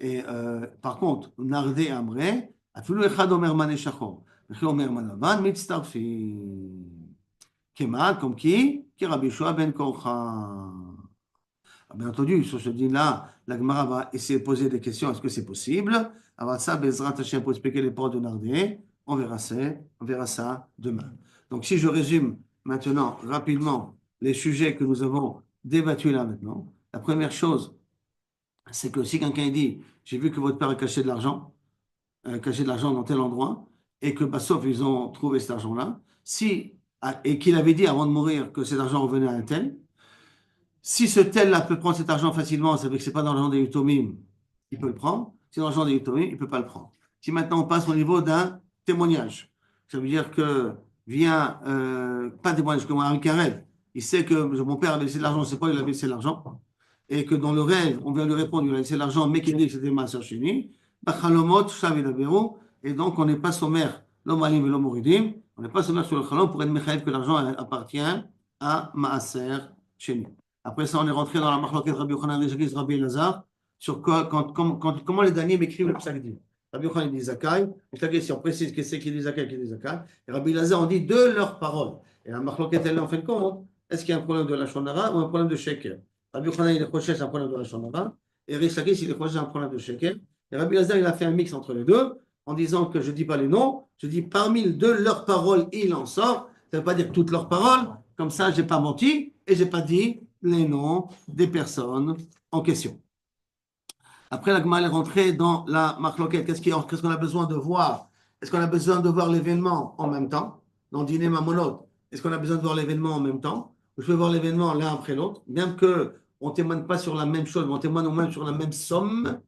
Et par contre, Nardé Amré, אפילו אחד אומר מנה שחור, וכי אומר מנה לבן, מצטרפים. כמה? comme qui? כי רבי יהושע בן כורחה. Bien entendu, sur ce dîner-là, la Gemara va essayer de poser des questions. Est-ce que c'est possible? Alors ça, Bezrat Hashem, pour expliquer les portes de Nardé, on verra ça demain. Donc si je résume maintenant rapidement les sujets que nous avons débattus là maintenant, la première chose, c'est que si quelqu'un dit, j'ai vu que votre père a caché de l'argent dans tel endroit, et que sauf ils ont trouvé cet argent-là, et qu'il avait dit avant de mourir que cet argent revenait à un tel, si ce tel-là peut prendre cet argent facilement, ça veut dire que ce n'est pas dans l'argent des Yutomim, il peut le prendre. Si c'est dans l'argent des Yutomim, il ne peut pas le prendre. Si maintenant on passe au niveau d'un témoignage, ça veut dire que vient, pas un témoignage comme un Karev, il sait que mon père avait laissé de l'argent, je ne sais pas, il avait laissé de l'argent, et que dans le rêve, on vient lui répondre, il a laissé de l'argent, mais qu'il dit que c'était Maaser Sheni, Bachalomot, Shav et Daberu, et donc on n'est pas sommaire, l'homme alim et l'homme moridim, on n'est pas sommaire sur le Chalom pour être Mechaïv que l'argent appartient à Maaser Sheni. Après ça, on est rentré dans la marloquette Rabbi Yochanan et Rabbi Elazar sur comment les Danim écrivent le Psagdim. Rabbi Yochanan dit Zakai, et si on précise que c'est qui dit Zakai, qui dit Zakai, et Rabbi Elazar, on dit de leurs paroles. Et la marloquette, elle en fait compte, est-ce qu'il y a un problème de la Shonara ou un problème de Sheker? Rabbi Yochanan, il est proché, c'est un problème de la Shonara, et Rishakis, il est proché, c'est un problème de Sheker. Et Rabbi Elazar, il a fait un mix entre les deux, en disant que je ne dis pas les noms, je dis parmi de leurs paroles, il en sort. Ça ne veut pas dire toutes leurs paroles, comme ça, je n'ai pas menti, et je n'ai pas dit les noms des personnes en question. Après, la Gemara est rentrée dans la marloquette. Qu'est-ce qu'on a besoin de voir? Est-ce qu'on a besoin de voir l'événement en même temps? Dans Dîner Mamonot, est-ce qu'on a besoin de voir l'événement en même temps? Ou je peux voir l'événement l'un après l'autre, même qu'on ne témoigne pas sur la même chose, mais on témoigne au moins sur la même somme.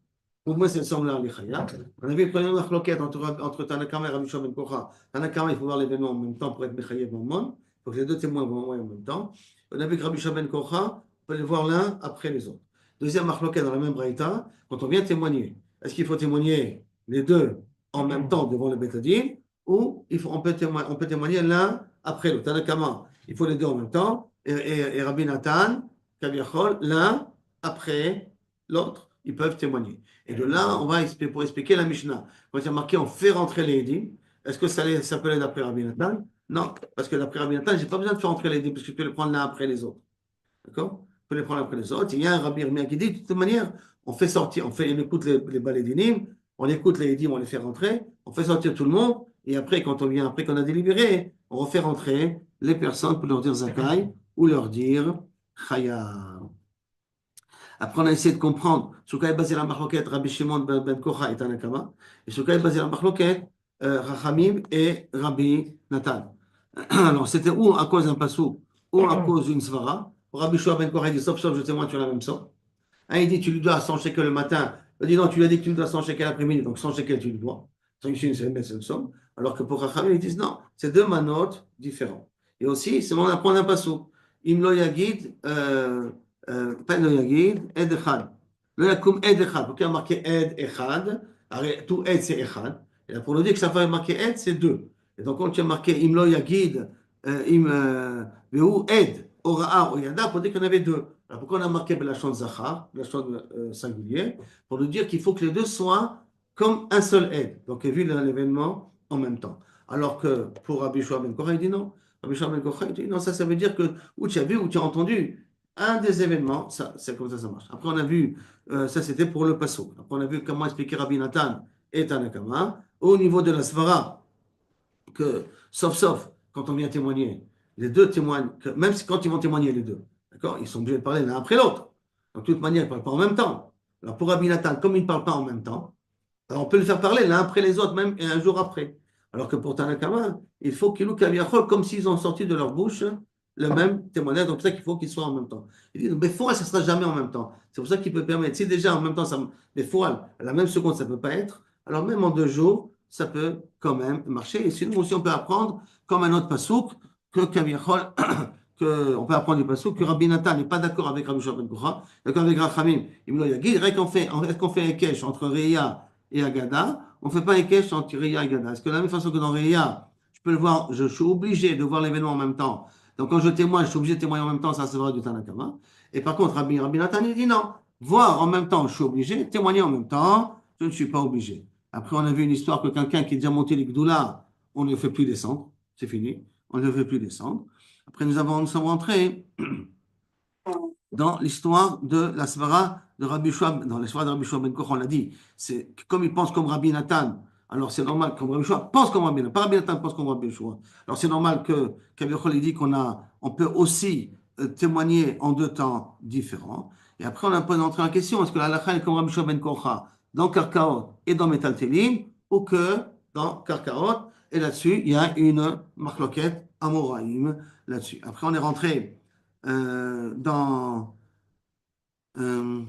Pour moi, cette somme-là, l'Ichaya. On avait pris une marloquette entre Tanakama et Rabbi Shimon ben Kocha. Tanakama, il faut voir l'événement en même temps pour être Mechayev Mammon. Il faut que les deux témoins voient en même temps. On a vu que Rabbi Shimon ben Kocha, on peut les voir l'un après les autres. Deuxième marloquette dans la même braïta, quand on vient témoigner, est-ce qu'il faut témoigner les deux en même temps devant le Betadin ou on peut témoigner l'un après l'autre? Tanakama, il faut les deux en même temps, et Rabbi Nathan, Kaviachol, l'un après l'autre, ils peuvent témoigner. Et de là, on va pour expliquer la Mishnah. Quand il y a marqué on fait rentrer les Edim, est-ce que ça peut aller d'après Rabbi Nathan? Non, parce que d'après Rabbi Nathan, je n'ai pas besoin de faire rentrer les Edim, parce que je peux les prendre l'un après les autres. D'accord? On peut les prendre après les autres. Il y a un Rabbi Irmia qui dit, de toute manière, on fait sortir, on écoute les balédinim, on écoute les Edim, on les fait rentrer, on fait sortir tout le monde, et après, après qu'on a délibéré, on refait rentrer les personnes pour leur dire Zakai ou leur dire Chaya. Après, on a essayé de comprendre sur quoi est basée la marloquette Rabbi Shimon ben Kocha et Tanakama, et sur quoi est basée la marloquette Rachamim et Rabbi Nathan. Alors, c'était ou à cause d'un passou, ou à cause d'une svara. Rabbi Shimon ben Kocha, il dit sauf, je témoigne sur la même sorte. Un, il dit tu lui dois 100 shekels le matin. Il dit non, tu lui as dit que tu lui dois 100 shekels l'après-midi, donc 100 shekels tu lui dois. C'est une somme. Alors que pour Rachamim, ils disent non, c'est deux manotes différents. Et aussi, c'est on apprend un passou. Imlo Yagid, pas le Yagid, Ed Echad. Le Yakum Ed Echad. Pourquoi il y a marqué Ed Echad? Tout Ed c'est Echad. Et pour nous dire que ça va marquer Ed, c'est deux. Et donc, quand tu as marqué Imlo Yagid, Vehu Ed, Ora'a, Oyada, pour dire qu'il y en avait deux. Alors, pourquoi on a marqué Belachon Zachar, Belachon singulier, pour nous dire qu'il faut que les deux soient comme un seul Ed. Donc, vu l'événement en même temps. Alors que pour Rabbi Shua Ben Korah, il dit non. Rabbi Shua Ben Korah, il dit non, ça veut dire que où tu as vu, où tu as entendu un des événements, ça, c'est comme ça marche. Après, on a vu, ça c'était pour le Passo. Après, on a vu comment expliquer Rabbi Nathan et Tanakama. Au niveau de la Svara, que, sauf, quand on vient témoigner, les deux témoignent, que, même si, quand ils vont témoigner les deux, d'accord, ils sont obligés de parler l'un après l'autre. Donc, de toute manière, ils ne parlent pas en même temps. Alors, pour Rabbi Nathan, comme ils ne parlent pas en même temps, alors on peut le faire parler l'un après les autres, même et un jour après. Alors que pour Tanakama, il faut qu'ils nous kaviachol comme s'ils ont sorti de leur bouche le même témoignage. Donc, c'est pour ça qu'il faut qu'ils soient en même temps. Il dit, mais fois, ça ne sera jamais en même temps. C'est pour ça qu'il peut permettre. Si déjà en même temps, les fois, à la même seconde, ça ne peut pas être, alors même en 2 jours, ça peut quand même marcher. Et sinon aussi, on peut apprendre, comme un autre pasouk, que kaviachol, on peut apprendre du pasouk, que Rabbi Nathan n'est pas d'accord avec Rabbi Shua ben Korah, d'accord avec Rachamim. Il me dit, est-ce qu'on fait un kesh entre Réa et Agada, on ne fait pas un kesh entre Réa et Agada. Est-ce que de la même façon que dans Réa, je peux le voir, je suis obligé de voir l'événement en même temps. Donc quand je témoigne, je suis obligé de témoigner en même temps, ça se verra du Tanakama. Et par contre, Rabbi Nathan, il dit non. Voir en même temps, je suis obligé. Témoigner en même temps, je ne suis pas obligé. Après, on a vu une histoire que quelqu'un qui est déjà monté les Gdoula, on ne le fait plus descendre. C'est fini. On ne le fait plus descendre. Après, nous sommes rentrés dans l'histoire de la Svara de Rabbi Shua, dans l'histoire de Rabbi Shua Ben Koch, on l'a dit, c'est comme il pense comme Rabbi Nathan, alors c'est normal, comme Rabbi Shua pense comme Rabbi Nathan, pas Rabbi Nathan pense comme Rabbi Shua. Alors c'est normal que Kaviachol dit on peut aussi témoigner en 2 temps différents. Et après, on a un peu d'entrée en question, est-ce que la halakha est comme Rabbi Shua Ben Kocha dans Karkaot et dans Metaltelim, ou que dans Karkaot, et là-dessus, il y a une marloquette Amoraïm là-dessus. Après, on est rentré dans euh,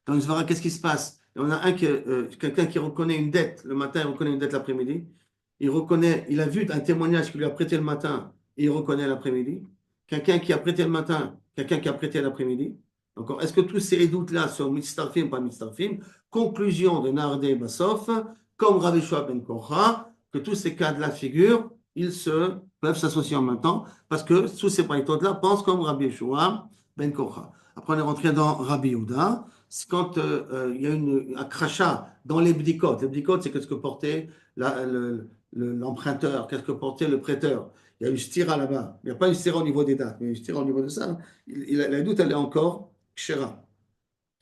dans une svara, qu'est-ce qui se passe? On a quelqu'un qui reconnaît une dette le matin, il reconnaît une dette l'après-midi. Il a vu un témoignage qui lui a prêté le matin et il reconnaît l'après-midi. Quelqu'un qui a prêté le matin, quelqu'un qui a prêté l'après-midi. Donc, est-ce que tous ces doutes-là sont mitzarfim, pas mitzarfim? Conclusion de Nardé Bassof, comme Rabbi Shua ben Kocha, que tous ces cas de la figure, peuvent s'associer en même temps, parce que tous ces braïtotes-là pensent comme Rabbi Shua ben Kocha. Après, on est rentré dans Rabbi Yehuda. C'est quand il y a un crachat dans les bdikot. Les bdikot, c'est qu'est-ce que portait l'emprunteur, qu'est-ce que portait le prêteur. Il y a une stira là-bas. Il n'y a pas une stira au niveau des dates, mais une stira au niveau de ça. La doute, elle est encore kshera.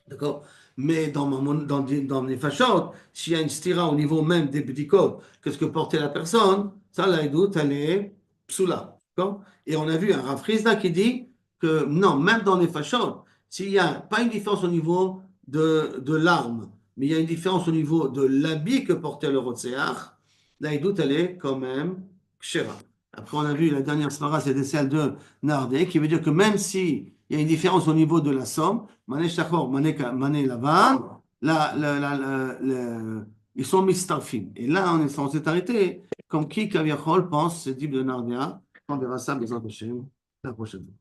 D'accord? Mais dans les fachot, s'il y a une stira au niveau même des bdikot, qu'est-ce que portait la personne, ça, la doute, elle est psula. D'accord? Et on a vu un Rav Chizda qui dit que non, même dans les fachot, s'il n'y a pas une différence au niveau de l'arme, mais il y a une différence au niveau de l'habit que portait le Rotseach, la doute, elle est quand même kshera. Après, on a vu la dernière svara, c'était celle de Nardé, qui veut dire que même si il y a une différence au niveau de la somme, Mané Shachor, Mané Lavan, ils sont mistarfim. Et là, on s'est arrêté, comme qui, Kaviachol, pense, ce type de Nardéa. On verra ça, Bezrat Hashem, la prochaine fois.